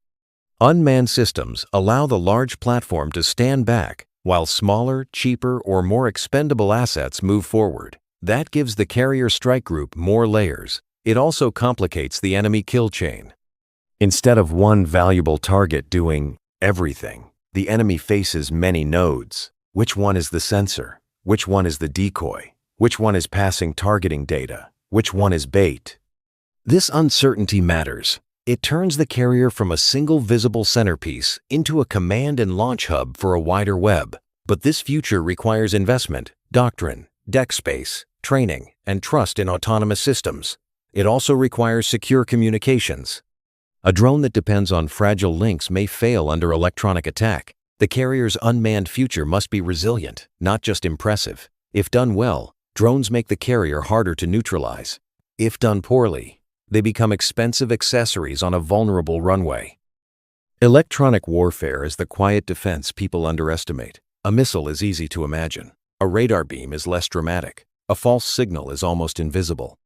Unmanned systems allow the large platform to stand back while smaller, cheaper, or more expendable assets move forward. That gives the carrier strike group more layers. It also complicates the enemy kill chain. Instead of one valuable target doing everything, the enemy faces many nodes. Which one is the sensor? Which one is the decoy? Which one is passing targeting data? Which one is bait? This uncertainty matters. It turns the carrier from a single visible centerpiece into a command and launch hub for a wider web. But this future requires investment, doctrine, deck space, training, and trust in autonomous systems. It also requires secure communications. A drone that depends on fragile links may fail under electronic attack. The carrier's unmanned future must be resilient, not just impressive. If done well, drones make the carrier harder to neutralize. If done poorly, they become expensive accessories on a vulnerable runway. Electronic warfare is the quiet defense people underestimate. A missile is easy to imagine. A radar beam is less dramatic. A false signal is almost invisible.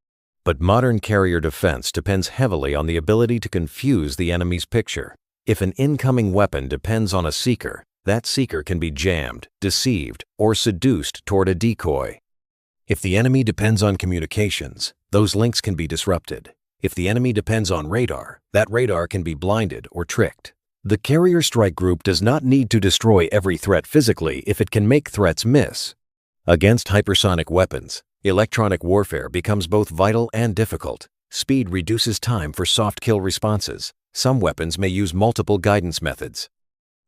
But modern carrier defense depends heavily on the ability to confuse the enemy's picture. If an incoming weapon depends on a seeker, that seeker can be jammed, deceived, or seduced toward a decoy. If the enemy depends on communications, those links can be disrupted. If the enemy depends on radar, that radar can be blinded or tricked. The carrier strike group does not need to destroy every threat physically if it can make threats miss. Against hypersonic weapons, electronic warfare becomes both vital and difficult. Speed reduces time for soft kill responses. Some weapons may use multiple guidance methods.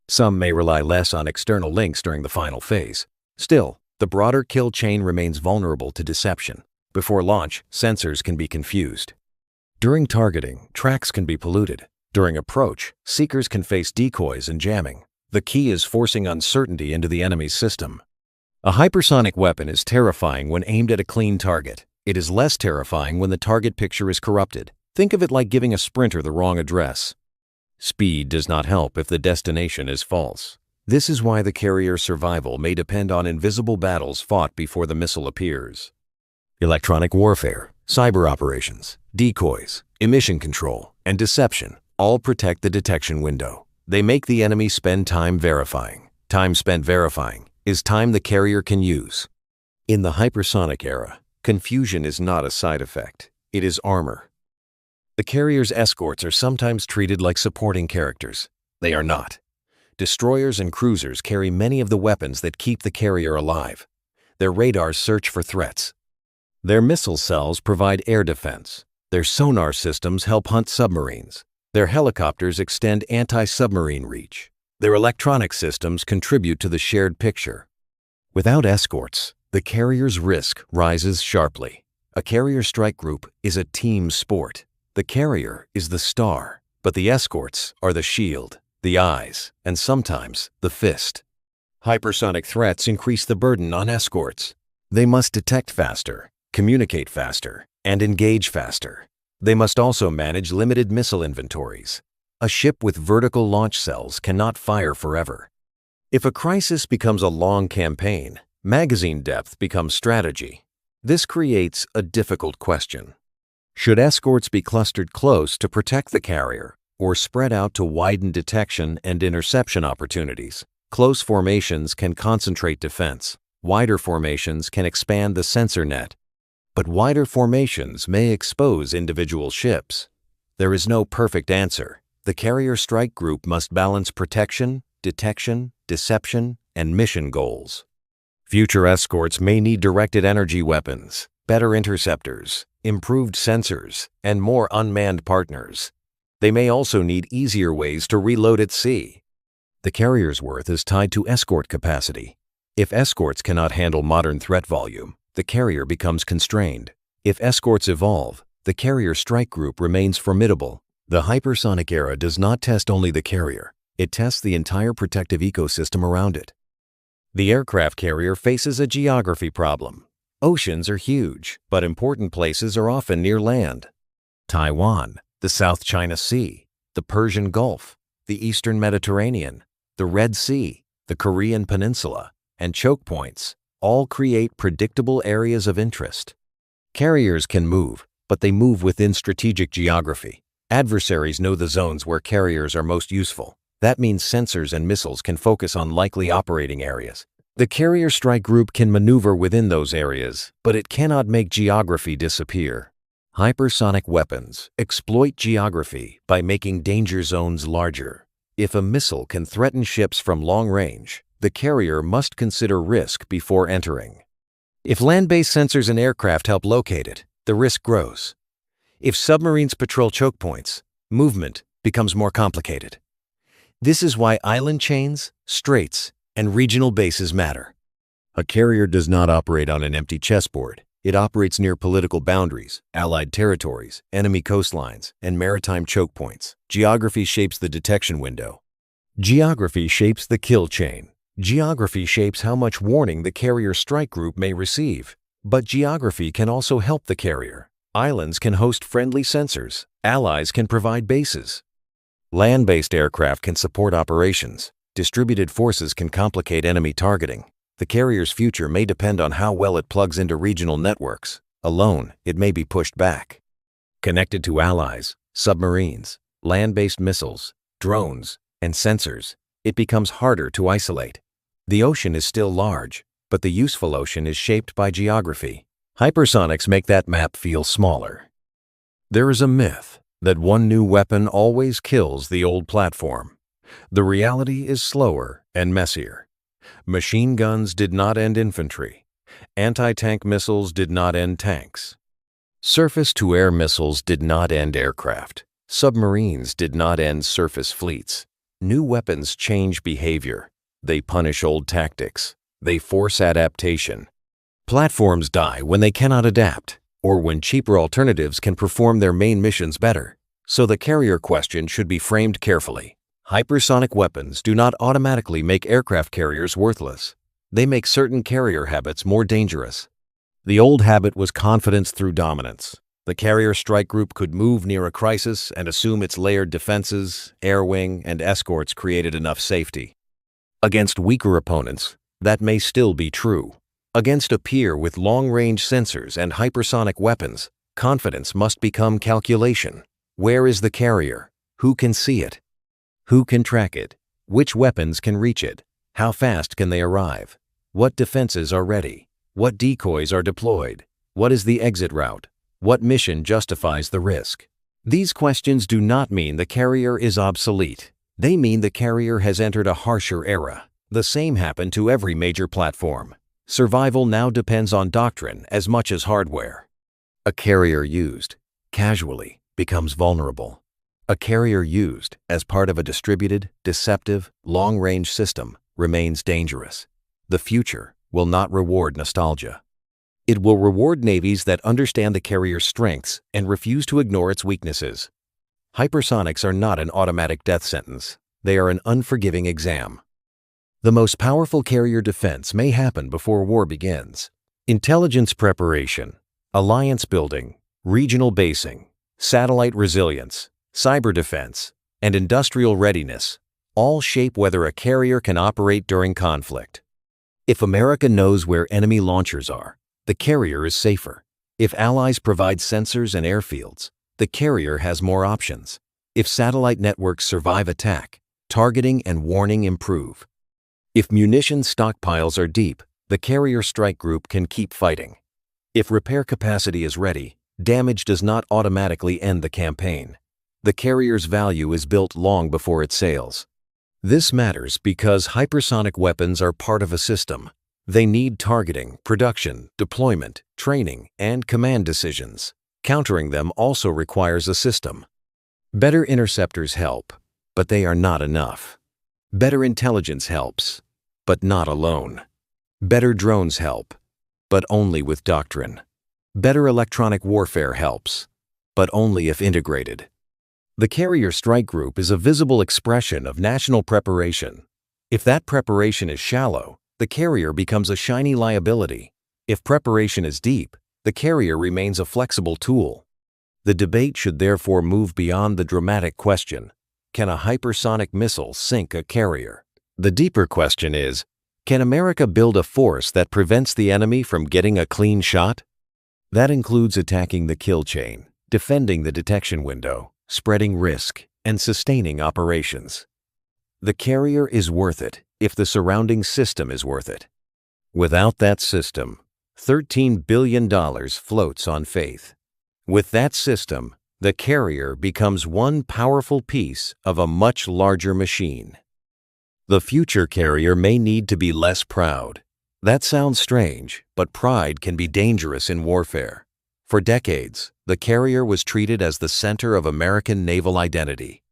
Some may rely less on external links during the final phase. Still, the broader kill chain remains vulnerable to deception. Before launch, sensors can be confused. During targeting, tracks can be polluted. During approach, seekers can face decoys and jamming. The key is forcing uncertainty into the enemy's system. A hypersonic weapon is terrifying when aimed at a clean target. It is less terrifying when the target picture is corrupted. Think of it like giving a sprinter the wrong address. Speed does not help if the destination is false. This is why the carrier's survival may depend on invisible battles fought before the missile appears. Electronic warfare, cyber operations, decoys, emission control, and deception all protect the detection window. They make the enemy spend time verifying. Time spent verifying is time the carrier can use. In the hypersonic era, confusion is not a side effect. It is armor. The carrier's escorts are sometimes treated like supporting characters. They are not. Destroyers and cruisers carry many of the weapons that keep the carrier alive. Their radars search for threats. Their missile cells provide air defense. Their sonar systems help hunt submarines. Their helicopters extend anti-submarine reach. Their electronic systems contribute to the shared picture. Without escorts, the carrier's risk rises sharply. A carrier strike group is a team sport. The carrier is the star, but the escorts are the shield, the eyes, and sometimes the fist. Hypersonic threats increase the burden on escorts. They must detect faster, communicate faster, and engage faster. They must also manage limited missile inventories. A ship with vertical launch cells cannot fire forever. If a crisis becomes a long campaign, magazine depth becomes strategy. This creates a difficult question. Should escorts be clustered close to protect the carrier, or spread out to widen detection and interception opportunities? Close formations can concentrate defense. Wider formations can expand the sensor net. but wider formations may expose individual ships. There is no perfect answer. The carrier strike group must balance protection, detection, deception, and mission goals. Future escorts may need directed energy weapons, better interceptors, improved sensors, and more unmanned partners. They may also need easier ways to reload at sea. The carrier's worth is tied to escort capacity. If escorts cannot handle modern threat volume, the carrier becomes constrained. If escorts evolve, the carrier strike group remains formidable. The hypersonic era does not test only the carrier, it tests the entire protective ecosystem around it. The aircraft carrier faces a geography problem. Oceans are huge, but important places are often near land. Taiwan, the South China Sea, the Persian Gulf, the Eastern Mediterranean, the Red Sea, the Korean Peninsula, and choke points all create predictable areas of interest. Carriers can move, but they move within strategic geography. Adversaries know the zones where carriers are most useful. That means sensors and missiles can focus on likely operating areas. The carrier strike group can maneuver within those areas, but it cannot make geography disappear. Hypersonic weapons exploit geography by making danger zones larger. If a missile can threaten ships from long range, the carrier must consider risk before entering. If land-based sensors and aircraft help locate it, the risk grows. If submarines patrol choke points, movement becomes more complicated. This is why island chains, straits, and regional bases matter. A carrier does not operate on an empty chessboard. It operates near political boundaries, allied territories, enemy coastlines, and maritime choke points. Geography shapes the detection window. Geography shapes the kill chain. Geography shapes how much warning the carrier strike group may receive. But geography can also help the carrier. Islands can host friendly sensors. Allies can provide bases. Land-based aircraft can support operations. Distributed forces can complicate enemy targeting. The carrier's future may depend on how well it plugs into regional networks. Alone, it may be pushed back. Connected to allies, submarines, land-based missiles, drones, and sensors, it becomes harder to isolate. The ocean is still large, but the useful ocean is shaped by geography. Hypersonics make that map feel smaller. There is a myth that one new weapon always kills the old platform. The reality is slower and messier. Machine guns did not end infantry. Anti-tank missiles did not end tanks. Surface-to-air missiles did not end aircraft. Submarines did not end surface fleets. New weapons change behavior. They punish old tactics. They force adaptation. Platforms die when they cannot adapt, or when cheaper alternatives can perform their main missions better. So the carrier question should be framed carefully. Hypersonic weapons do not automatically make aircraft carriers worthless. They make certain carrier habits more dangerous. The old habit was confidence through dominance. The carrier strike group could move near a crisis and assume its layered defenses, air wing, and escorts created enough safety. Against weaker opponents, that may still be true. Against a peer with long-range sensors and hypersonic weapons, confidence must become calculation. Where is the carrier? Who can see it? Who can track it? Which weapons can reach it? How fast can they arrive? What defenses are ready? What decoys are deployed? What is the exit route? What mission justifies the risk? These questions do not mean the carrier is obsolete. They mean the carrier has entered a harsher era. The same happened to every major platform. Survival now depends on doctrine as much as hardware. A carrier used casually becomes vulnerable. A carrier used as part of a distributed, deceptive, long-range system remains dangerous. The future will not reward nostalgia. It will reward navies that understand the carrier's strengths and refuse to ignore its weaknesses. Hypersonics are not an automatic death sentence. They are an unforgiving exam. The most powerful carrier defense may happen before war begins. Intelligence preparation, alliance building, regional basing, satellite resilience, cyber defense, and industrial readiness all shape whether a carrier can operate during conflict. If America knows where enemy launchers are, the carrier is safer. If allies provide sensors and airfields, the carrier has more options. If satellite networks survive attack, targeting and warning improve. If munition stockpiles are deep, the carrier strike group can keep fighting. If repair capacity is ready, damage does not automatically end the campaign. The carrier's value is built long before it sails. This matters because hypersonic weapons are part of a system. They need targeting, production, deployment, training, and command decisions. Countering them also requires a system. Better interceptors help, but they are not enough. Better intelligence helps, but not alone. Better drones help, but only with doctrine. Better electronic warfare helps, but only if integrated. The Carrier Strike Group is a visible expression of national preparation. If that preparation is shallow, the carrier becomes a shiny liability. If preparation is deep, the carrier remains a flexible tool. The debate should therefore move beyond the dramatic question, can a hypersonic missile sink a carrier? The deeper question is, can America build a force that prevents the enemy from getting a clean shot? That includes attacking the kill chain, defending the detection window, spreading risk, and sustaining operations. The carrier is worth it if the surrounding system is worth it. Without that system, $13 billion floats on faith. With that system, the carrier becomes one powerful piece of a much larger machine. The future carrier may need to be less proud. That sounds strange, but pride can be dangerous in warfare. For decades, the carrier was treated as the center of American naval identity.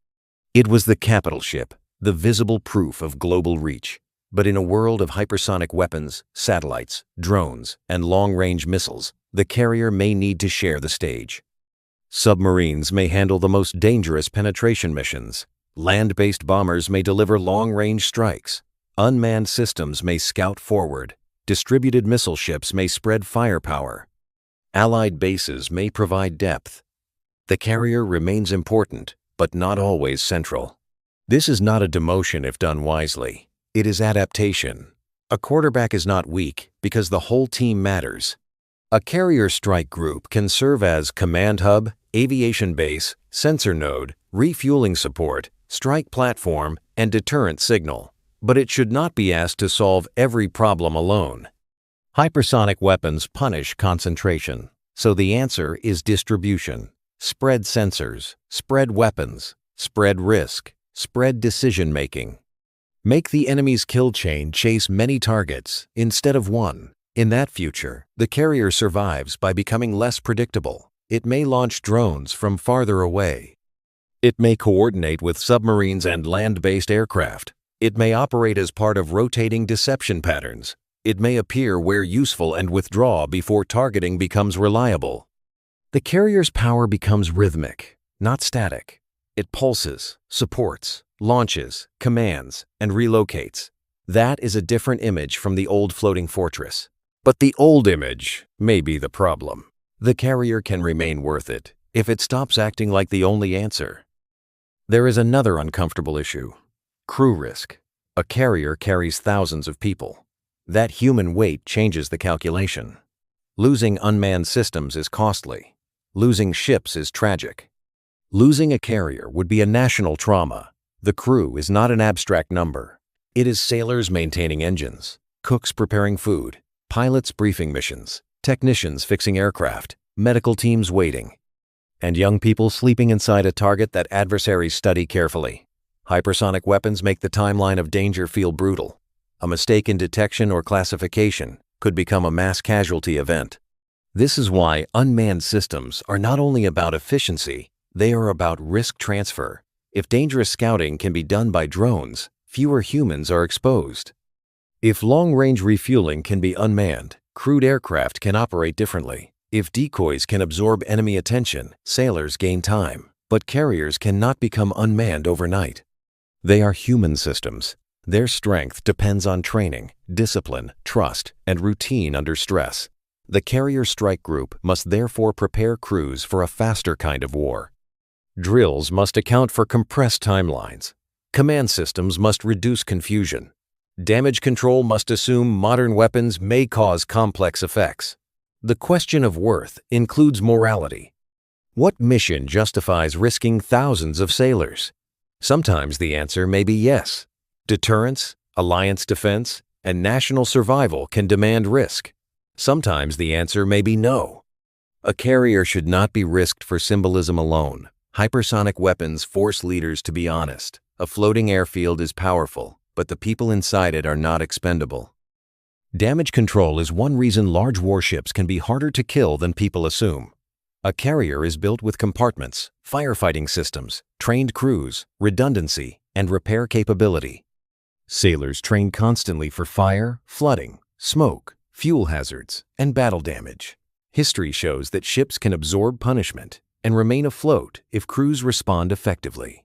It was the capital ship, the visible proof of global reach. But in a world of hypersonic weapons, satellites, drones, and long-range missiles, the carrier may need to share the stage. Submarines may handle the most dangerous penetration missions. Land-based bombers may deliver long-range strikes. Unmanned systems may scout forward. Distributed missile ships may spread firepower. Allied bases may provide depth. The carrier remains important, but not always central. This is not a demotion if done wisely. It is adaptation. A quarterback is not weak because the whole team matters. A carrier strike group can serve as command hub, aviation base, sensor node, refueling support, strike platform, and deterrent signal. But it should not be asked to solve every problem alone. Hypersonic weapons punish concentration, so the answer is distribution. Spread sensors, spread weapons, spread risk, spread decision-making. Make the enemy's kill chain chase many targets instead of one. In that future, the carrier survives by becoming less predictable. It may launch drones from farther away. It may coordinate with submarines and land-based aircraft. It may operate as part of rotating deception patterns. It may appear where useful and withdraw before targeting becomes reliable. The carrier's power becomes rhythmic, not static. It pulses, supports, launches, commands, and relocates. That is a different image from the old floating fortress. But the old image may be the problem. The carrier can remain worth it if it stops acting like the only answer. There is another uncomfortable issue. Crew risk. A carrier carries thousands of people. That human weight changes the calculation. Losing unmanned systems is costly. Losing ships is tragic. Losing a carrier would be a national trauma. The crew is not an abstract number. It is sailors maintaining engines, cooks preparing food, pilots briefing missions, technicians fixing aircraft, medical teams waiting, and young people sleeping inside a target that adversaries study carefully. Hypersonic weapons make the timeline of danger feel brutal. A mistake in detection or classification could become a mass casualty event. This is why unmanned systems are not only about efficiency, they are about risk transfer. If dangerous scouting can be done by drones, fewer humans are exposed. If long-range refueling can be unmanned, crewed aircraft can operate differently. If decoys can absorb enemy attention, sailors gain time. But carriers cannot become unmanned overnight. They are human systems. Their strength depends on training, discipline, trust, and routine under stress. The Carrier Strike Group must therefore prepare crews for a faster kind of war. Drills must account for compressed timelines. Command systems must reduce confusion. Damage control must assume modern weapons may cause complex effects. The question of worth includes morality. What mission justifies risking thousands of sailors? Sometimes the answer may be yes. Deterrence, alliance defense, and national survival can demand risk. Sometimes the answer may be no. A carrier should not be risked for symbolism alone. Hypersonic weapons force leaders to be honest. A floating airfield is powerful, but the people inside it are not expendable. Damage control is one reason large warships can be harder to kill than people assume. A carrier is built with compartments, firefighting systems, trained crews, redundancy, and repair capability. Sailors train constantly for fire, flooding, smoke, fuel hazards, and battle damage. History shows that ships can absorb punishment and remain afloat if crews respond effectively.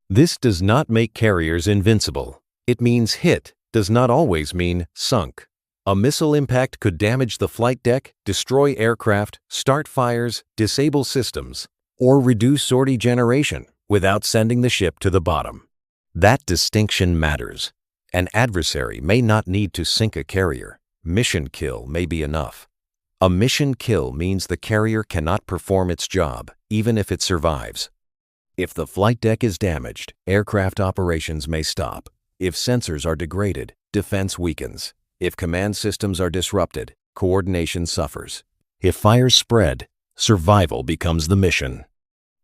This does not make carriers invincible. It means hit does not always mean sunk. A missile impact could damage the flight deck, destroy aircraft, start fires, disable systems, or reduce sortie generation without sending the ship to the bottom. That distinction matters. An adversary may not need to sink a carrier. Mission kill may be enough. A mission kill means the carrier cannot perform its job, even if it survives. If the flight deck is damaged, aircraft operations may stop. If sensors are degraded, defense weakens. If command systems are disrupted, coordination suffers. If fires spread, survival becomes the mission.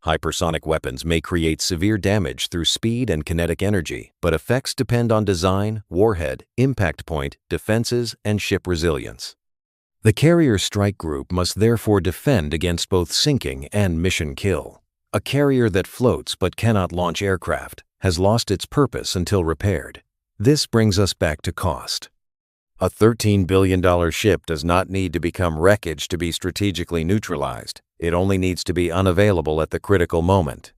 Hypersonic weapons may create severe damage through speed and kinetic energy, but effects depend on design, warhead, impact point, defenses, and ship resilience. The carrier strike group must therefore defend against both sinking and mission kill. A carrier that floats but cannot launch aircraft has lost its purpose until repaired. This brings us back to cost. A $13 billion ship does not need to become wreckage to be strategically neutralized. It only needs to be unavailable at the critical moment.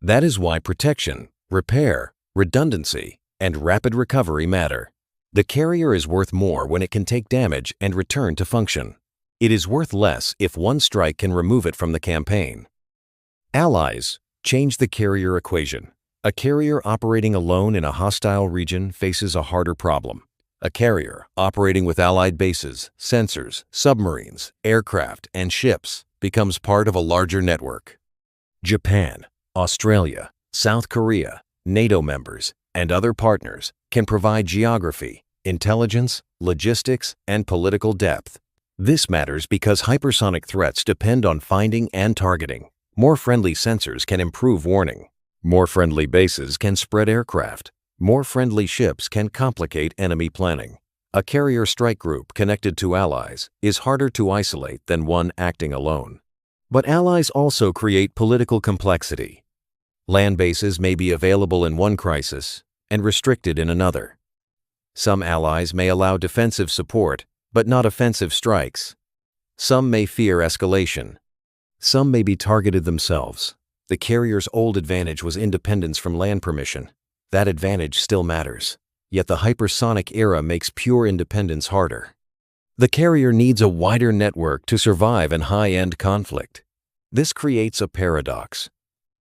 That is why protection, repair, redundancy, and rapid recovery matter. The carrier is worth more when it can take damage and return to function. It is worth less if one strike can remove it from the campaign. Allies change the carrier equation. A carrier operating alone in a hostile region faces a harder problem. A carrier operating with allied bases, sensors, submarines, aircraft, and ships becomes part of a larger network. Japan, Australia, South Korea, NATO members, and other partners can provide geography, intelligence, logistics, and political depth. This matters because hypersonic threats depend on finding and targeting. More friendly sensors can improve warning. More friendly bases can spread aircraft. More friendly ships can complicate enemy planning. A carrier strike group connected to allies is harder to isolate than one acting alone. But allies also create political complexity. Land bases may be available in one crisis and restricted in another. Some allies may allow defensive support, but not offensive strikes. Some may fear escalation. Some may be targeted themselves. The carrier's old advantage was independence from land permission. That advantage still matters. Yet the hypersonic era makes pure independence harder. The carrier needs a wider network to survive in high-end conflict. This creates a paradox.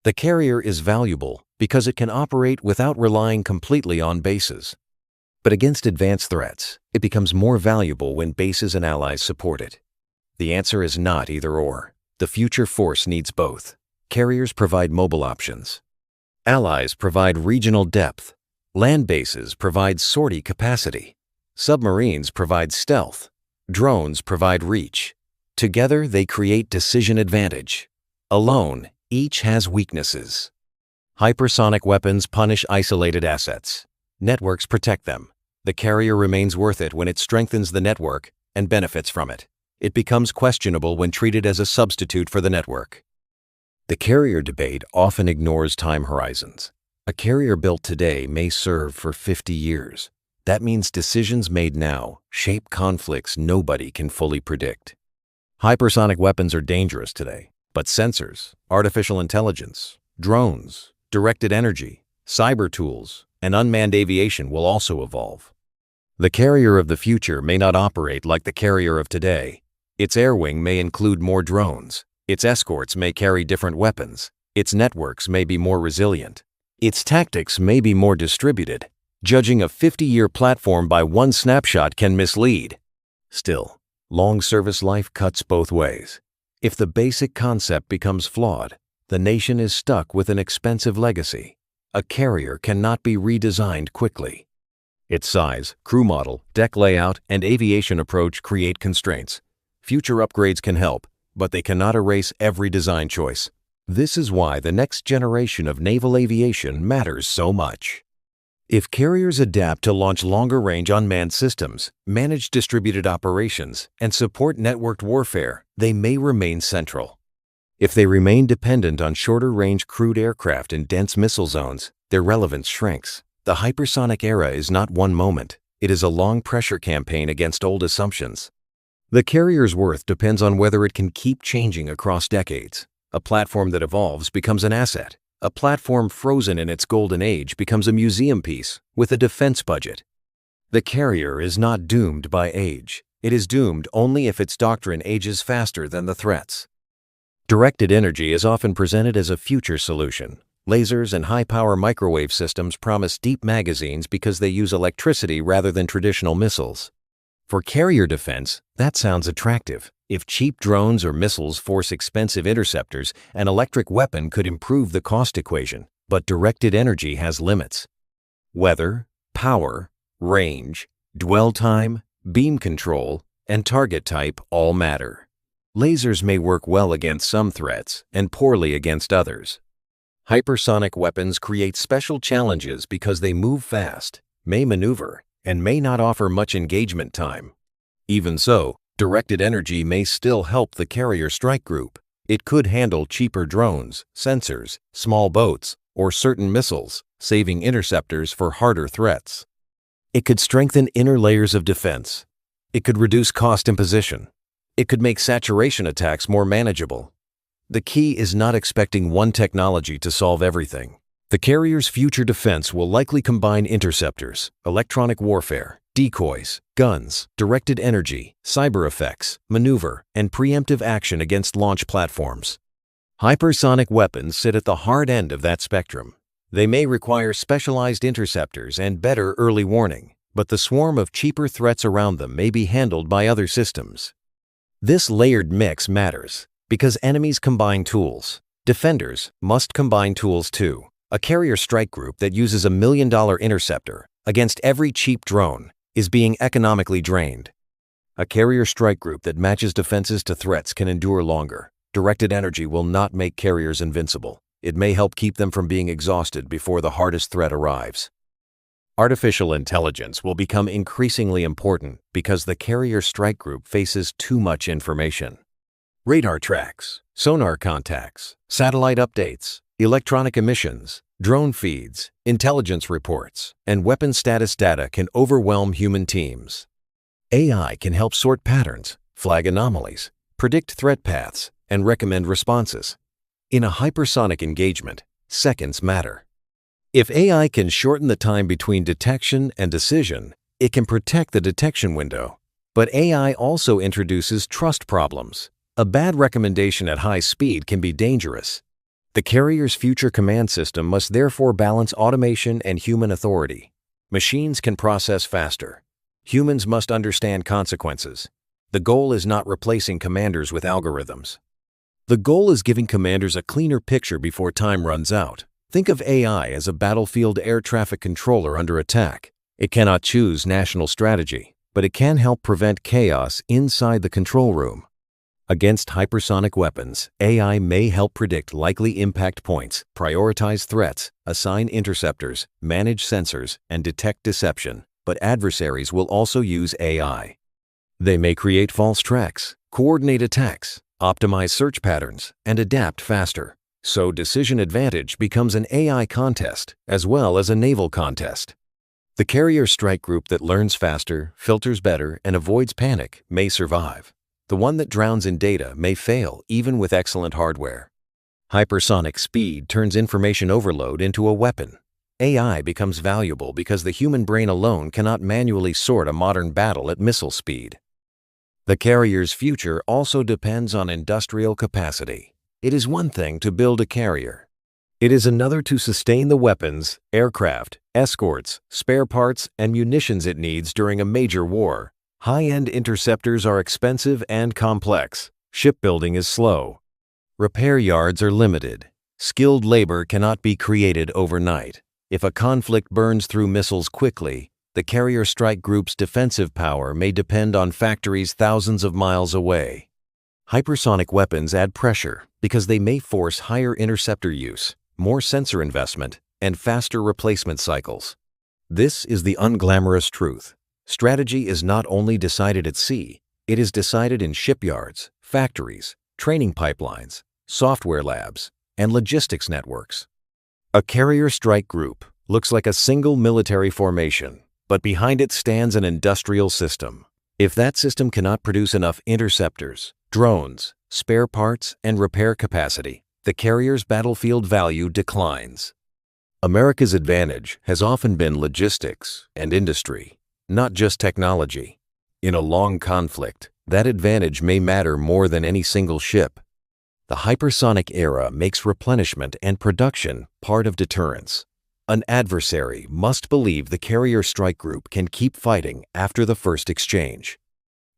The carrier is valuable because it can operate without relying completely on bases. But against advanced threats, it becomes more valuable when bases and allies support it. The answer is not either-or. The future force needs both. Carriers provide mobile options. Allies provide regional depth. Land bases provide sortie capacity. Submarines provide stealth. Drones provide reach. Together, they create decision advantage. Alone, each has weaknesses. Hypersonic weapons punish isolated assets. Networks protect them. The carrier remains worth it when it strengthens the network and benefits from it. It becomes questionable when treated as a substitute for the network. The carrier debate often ignores time horizons. A carrier built today may serve for 50 years. That means decisions made now shape conflicts nobody can fully predict. Hypersonic weapons are dangerous today, but sensors, artificial intelligence, drones, directed energy, cyber tools, and unmanned aviation will also evolve. The carrier of the future may not operate like the carrier of today. Its air wing may include more drones. Its escorts may carry different weapons. Its networks may be more resilient. Its tactics may be more distributed. Judging a 50-year platform by one snapshot can mislead. Still, long service life cuts both ways. If the basic concept becomes flawed, the nation is stuck with an expensive legacy. A carrier cannot be redesigned quickly. Its size, crew model, deck layout, and aviation approach create constraints. Future upgrades can help, but they cannot erase every design choice. This is why the next generation of naval aviation matters so much. If carriers adapt to launch longer-range unmanned systems, manage distributed operations, and support networked warfare, they may remain central. If they remain dependent on shorter-range crewed aircraft in dense missile zones, their relevance shrinks. The hypersonic era is not one moment. It is a long pressure campaign against old assumptions. The carrier's worth depends on whether it can keep changing across decades. A platform that evolves becomes an asset. A platform frozen in its golden age becomes a museum piece with a defense budget. The carrier is not doomed by age. It is doomed only if its doctrine ages faster than the threats. Directed energy is often presented as a future solution. Lasers and high-power microwave systems promise deep magazines because they use electricity rather than traditional missiles. For carrier defense, that sounds attractive. If cheap drones or missiles force expensive interceptors, an electric weapon could improve the cost equation, but directed energy has limits. Weather, power, range, dwell time, beam control, and target type all matter. Lasers may work well against some threats and poorly against others. Hypersonic weapons create special challenges because they move fast, may maneuver, and may not offer much engagement time. Even so, directed energy may still help the carrier strike group. It could handle cheaper drones, sensors, small boats, or certain missiles, saving interceptors for harder threats. It could strengthen inner layers of defense. It could reduce cost imposition. It could make saturation attacks more manageable. The key is not expecting one technology to solve everything. The carrier's future defense will likely combine interceptors, electronic warfare, decoys, guns, directed energy, cyber effects, maneuver, and preemptive action against launch platforms. Hypersonic weapons sit at the hard end of that spectrum. They may require specialized interceptors and better early warning, but the swarm of cheaper threats around them may be handled by other systems. This layered mix matters because enemies combine tools. Defenders must combine tools too. A carrier strike group that uses $1 million interceptor against every cheap drone is being economically drained. A carrier strike group that matches defenses to threats can endure longer. Directed energy will not make carriers invincible. It may help keep them from being exhausted before the hardest threat arrives. Artificial intelligence will become increasingly important because the carrier strike group faces too much information. Radar tracks, sonar contacts, satellite updates, electronic emissions, drone feeds, intelligence reports, and weapon status data can overwhelm human teams. AI can help sort patterns, flag anomalies, predict threat paths, and recommend responses. In a hypersonic engagement, seconds matter. If AI can shorten the time between detection and decision, it can protect the detection window. But AI also introduces trust problems. A bad recommendation at high speed can be dangerous. The carrier's future command system must therefore balance automation and human authority. Machines can process faster. Humans must understand consequences. The goal is not replacing commanders with algorithms. The goal is giving commanders a cleaner picture before time runs out. Think of AI as a battlefield air traffic controller under attack. It cannot choose national strategy, but it can help prevent chaos inside the control room. Against hypersonic weapons, AI may help predict likely impact points, prioritize threats, assign interceptors, manage sensors, and detect deception. But adversaries will also use AI. They may create false tracks, coordinate attacks, optimize search patterns, and adapt faster. So decision advantage becomes an AI contest as well as a naval contest. The carrier strike group that learns faster, filters better, and avoids panic may survive. The one that drowns in data may fail even with excellent hardware. Hypersonic speed turns information overload into a weapon. AI becomes valuable because the human brain alone cannot manually sort a modern battle at missile speed. The carrier's future also depends on industrial capacity. It is one thing to build a carrier. It is another to sustain the weapons, aircraft, escorts, spare parts, and munitions it needs during a major war. High-end interceptors are expensive and complex. Shipbuilding is slow. Repair yards are limited. Skilled labor cannot be created overnight. If a conflict burns through missiles quickly, The carrier strike group's defensive power may depend on factories thousands of miles away. Hypersonic weapons add pressure because they may force higher interceptor use, more sensor investment, and faster replacement cycles. This is the unglamorous truth. Strategy is not only decided at sea, it is decided in shipyards, factories, training pipelines, software labs, and logistics networks. A carrier strike group looks like a single military formation, but behind it stands an industrial system. If that system cannot produce enough interceptors, drones, spare parts, and repair capacity, the carrier's battlefield value declines. America's advantage has often been logistics and industry, not just technology. In a long conflict, that advantage may matter more than any single ship. The hypersonic era makes replenishment and production part of deterrence. An adversary must believe the carrier strike group can keep fighting after the first exchange.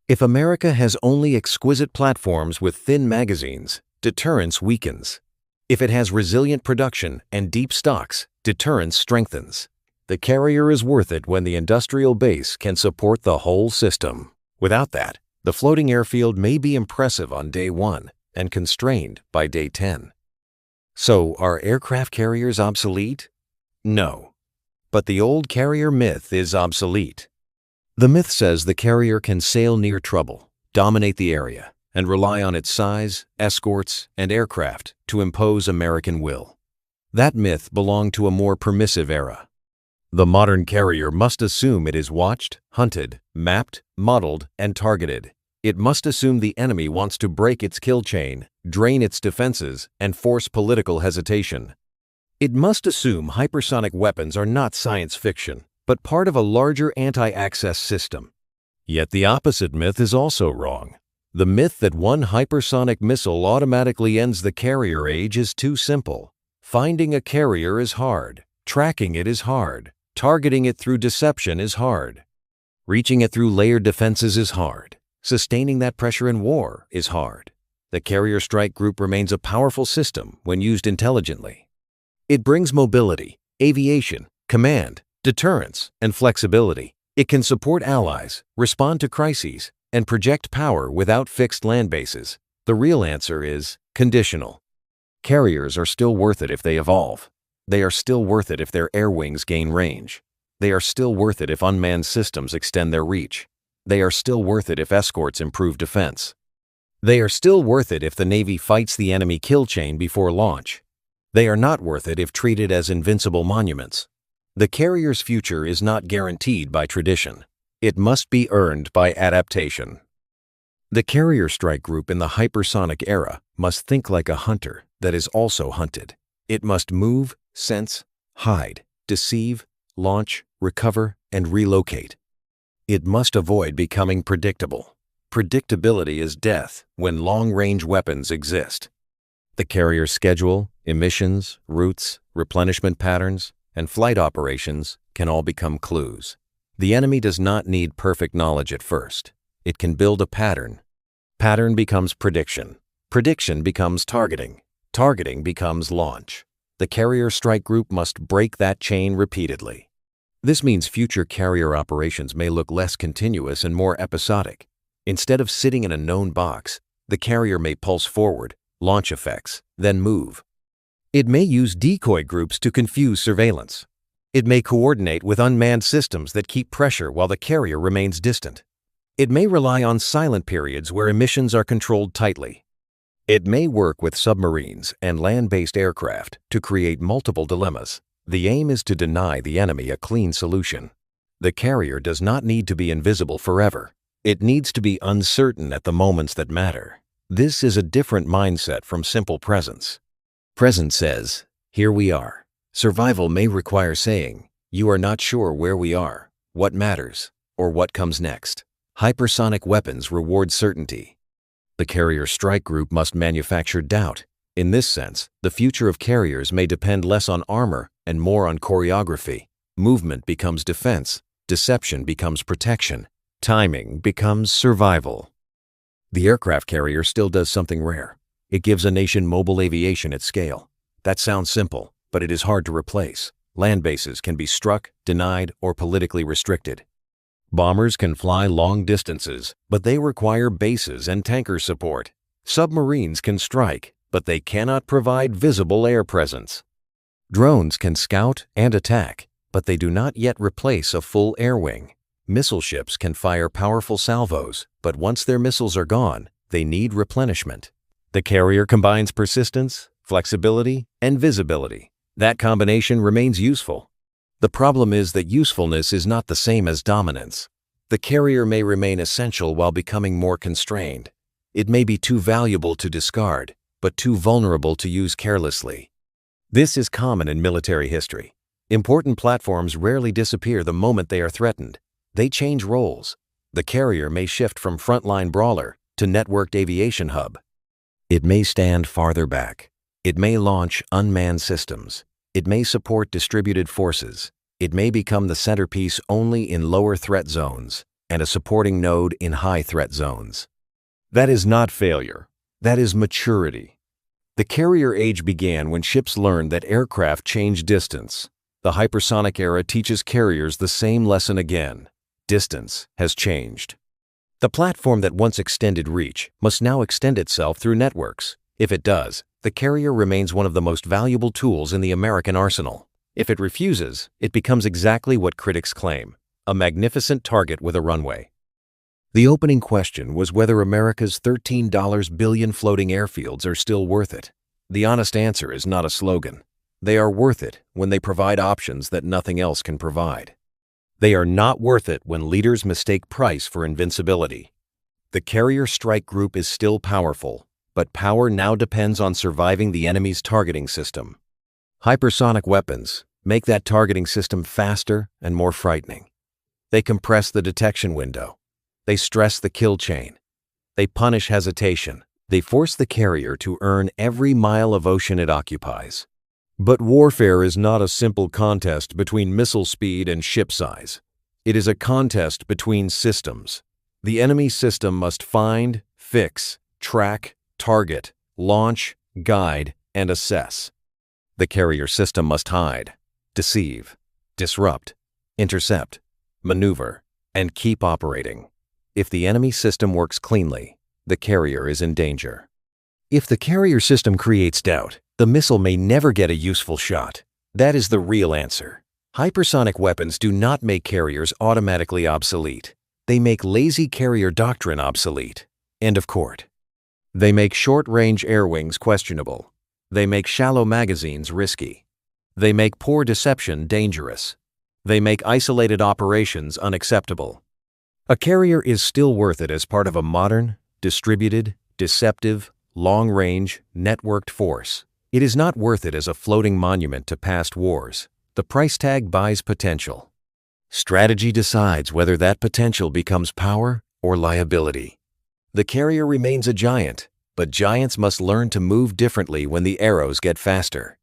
If America has only exquisite platforms with thin magazines, deterrence weakens. If it has resilient production and deep stocks, deterrence strengthens. The carrier is worth it when the industrial base can support the whole system. Without that, the floating airfield may be impressive on day 1 and constrained by day 10. So, are aircraft carriers obsolete? No. But the old carrier myth is obsolete. The myth says the carrier can sail near trouble, dominate the area, and rely on its size, escorts, and aircraft to impose American will. That myth belonged to a more permissive era. The modern carrier must assume it is watched, hunted, mapped, modeled, and targeted. It must assume the enemy wants to break its kill chain, drain its defenses, and force political hesitation. It must assume hypersonic weapons are not science fiction, but part of a larger anti-access system. Yet the opposite myth is also wrong. The myth that one hypersonic missile automatically ends the carrier age is too simple. Finding a carrier is hard. Tracking it is hard. Targeting it through deception is hard. Reaching it through layered defenses is hard. Sustaining that pressure in war is hard. The carrier strike group remains a powerful system when used intelligently. It brings mobility, aviation, command, deterrence, and flexibility. It can support allies, respond to crises, and project power without fixed land bases. The real answer is conditional. Carriers are still worth it if they evolve. They are still worth it if their air wings gain range. They are still worth it if unmanned systems extend their reach. They are still worth it if escorts improve defense. They are still worth it if the Navy fights the enemy kill chain before launch. They are not worth it if treated as invincible monuments. The carrier's future is not guaranteed by tradition. It must be earned by adaptation. The carrier strike group in the hypersonic era must think like a hunter that is also hunted. It must move, sense, hide, deceive, launch, recover, and relocate. It must avoid becoming predictable. Predictability is death when long-range weapons exist. The carrier's schedule, emissions, routes, replenishment patterns, and flight operations can all become clues. The enemy does not need perfect knowledge at first. It can build a pattern. Pattern becomes prediction. Prediction becomes targeting. Targeting becomes launch. The carrier strike group must break that chain repeatedly. This means future carrier operations may look less continuous and more episodic. Instead of sitting in a known box, the carrier may pulse forward, launch effects, then move. It may use decoy groups to confuse surveillance. It may coordinate with unmanned systems that keep pressure while the carrier remains distant. It may rely on silent periods where emissions are controlled tightly. It may work with submarines and land-based aircraft to create multiple dilemmas. The aim is to deny the enemy a clean solution. The carrier does not need to be invisible forever. It needs to be uncertain at the moments that matter. This is a different mindset from simple presence. Presence says, "Here we are." Survival may require saying, "You are not sure where we are, what matters, or what comes next." Hypersonic weapons reward certainty. The carrier strike group must manufacture doubt. In this sense, the future of carriers may depend less on armor and more on choreography. Movement becomes defense. Deception becomes protection. Timing becomes survival. The aircraft carrier still does something rare. It gives a nation mobile aviation at scale. That sounds simple, but it is hard to replace. Land bases can be struck, denied, or politically restricted. Bombers can fly long distances, but they require bases and tanker support. Submarines can strike, but they cannot provide visible air presence. Drones can scout and attack, but they do not yet replace a full air wing. Missile ships can fire powerful salvos, but once their missiles are gone, they need replenishment. The carrier combines persistence, flexibility, and visibility. That combination remains useful. The problem is that usefulness is not the same as dominance. The carrier may remain essential while becoming more constrained. It may be too valuable to discard, but too vulnerable to use carelessly. This is common in military history. Important platforms rarely disappear the moment they are threatened. They change roles. The carrier may shift from frontline brawler to networked aviation hub. It may stand farther back. It may launch unmanned systems. It may support distributed forces. It may become the centerpiece only in lower threat zones and a supporting node in high threat zones. That is not failure. That is maturity. The carrier age began when ships learned that aircraft change distance. The hypersonic era teaches carriers the same lesson again. Distance has changed. The platform that once extended reach must now extend itself through networks. If it does, the carrier remains one of the most valuable tools in the American arsenal. If it refuses, it becomes exactly what critics claim: a magnificent target with a runway. The opening question was whether America's $13 billion floating airfields are still worth it. The honest answer is not a slogan. They are worth it when they provide options that nothing else can provide. They are not worth it when leaders mistake price for invincibility. The carrier strike group is still powerful, but power now depends on surviving the enemy's targeting system. Hypersonic weapons make that targeting system faster and more frightening. They compress the detection window. They stress the kill chain. They punish hesitation. They force the carrier to earn every mile of ocean it occupies. But warfare is not a simple contest between missile speed and ship size. It is a contest between systems. The enemy system must find, fix, track, target, launch, guide, and assess. The carrier system must hide, deceive, disrupt, intercept, maneuver, and keep operating. If the enemy system works cleanly, the carrier is in danger. If the carrier system creates doubt, the missile may never get a useful shot. That is the real answer. Hypersonic weapons do not make carriers automatically obsolete. They make lazy carrier doctrine obsolete. End of court. They make short-range air wings questionable. They make shallow magazines risky. They make poor deception dangerous. They make isolated operations unacceptable. A carrier is still worth it as part of a modern, distributed, deceptive, long-range, networked force. It is not worth it as a floating monument to past wars. The price tag buys potential. Strategy decides whether that potential becomes power or liability. The carrier remains a giant, but giants must learn to move differently when the arrows get faster.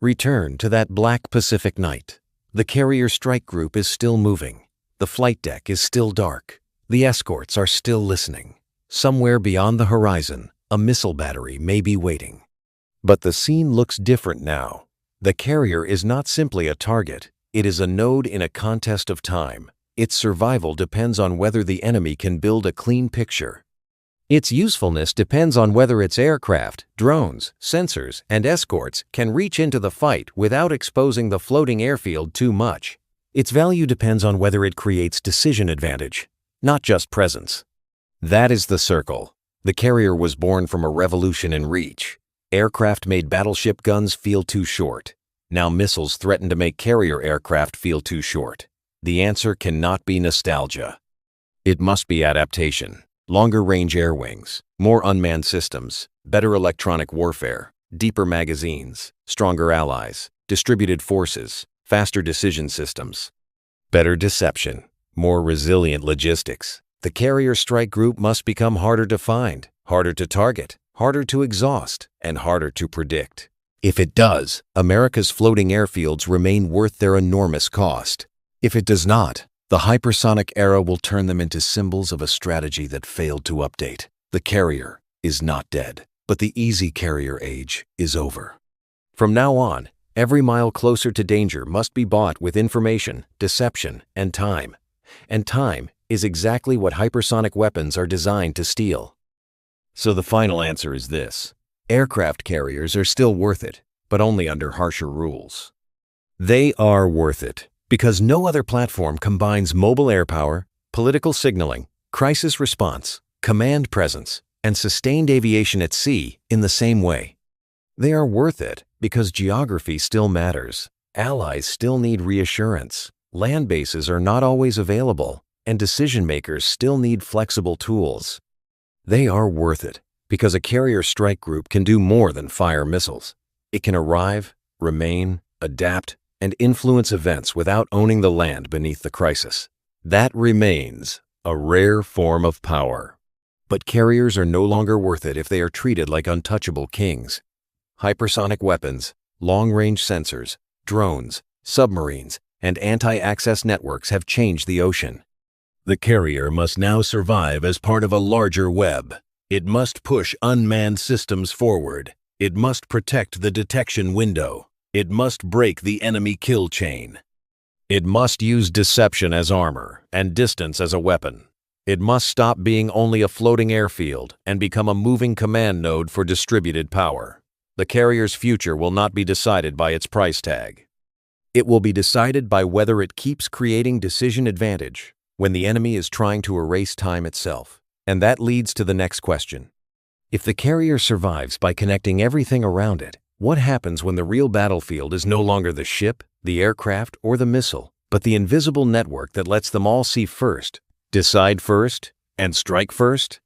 Return to that black Pacific night. The carrier strike group is still moving. The flight deck is still dark. The escorts are still listening. Somewhere beyond the horizon, a missile battery may be waiting. But the scene looks different now. The carrier is not simply a target. It is a node in a contest of time. Its survival depends on whether the enemy can build a clean picture. Its usefulness depends on whether its aircraft, drones, sensors, and escorts can reach into the fight without exposing the floating airfield too much. Its value depends on whether it creates decision advantage, not just presence. That is the circle. The carrier was born from a revolution in reach. Aircraft made battleship guns feel too short. Now missiles threaten to make carrier aircraft feel too short. The answer cannot be nostalgia. It must be adaptation. Longer-range air wings, more unmanned systems, better electronic warfare, deeper magazines, stronger allies, distributed forces, faster decision systems, better deception, more resilient logistics. The carrier strike group must become harder to find, harder to target, harder to exhaust, and harder to predict. If it does, America's floating airfields remain worth their enormous cost. If it does not, the hypersonic era will turn them into symbols of a strategy that failed to update. The carrier is not dead, but the easy carrier age is over. From now on, Every mile closer to danger must be bought with information, deception, and time. And time is exactly what hypersonic weapons are designed to steal. So the final answer is this. Aircraft carriers are still worth it, but only under harsher rules. They are worth it because no other platform combines mobile air power, political signaling, crisis response, command presence, and sustained aviation at sea in the same way. They are worth it because geography still matters, allies still need reassurance, land bases are not always available, and decision-makers still need flexible tools. They are worth it because a carrier strike group can do more than fire missiles. It can arrive, remain, adapt, and influence events without owning the land beneath the crisis. That remains a rare form of power. But carriers are no longer worth it if they are treated like untouchable kings. Hypersonic weapons, long-range sensors, drones, submarines, and anti-access networks have changed the ocean. The carrier must now survive as part of a larger web. It must push unmanned systems forward. It must protect the detection window. It must break the enemy kill chain. It must use deception as armor and distance as a weapon. It must stop being only a floating airfield and become a moving command node for distributed power. The carrier's future will not be decided by its price tag. It will be decided by whether it keeps creating decision advantage when the enemy is trying to erase time itself. And that leads to the next question. If the carrier survives by connecting everything around it, what happens when the real battlefield is no longer the ship, the aircraft, or the missile, but the invisible network that lets them all see first, decide first, and strike first?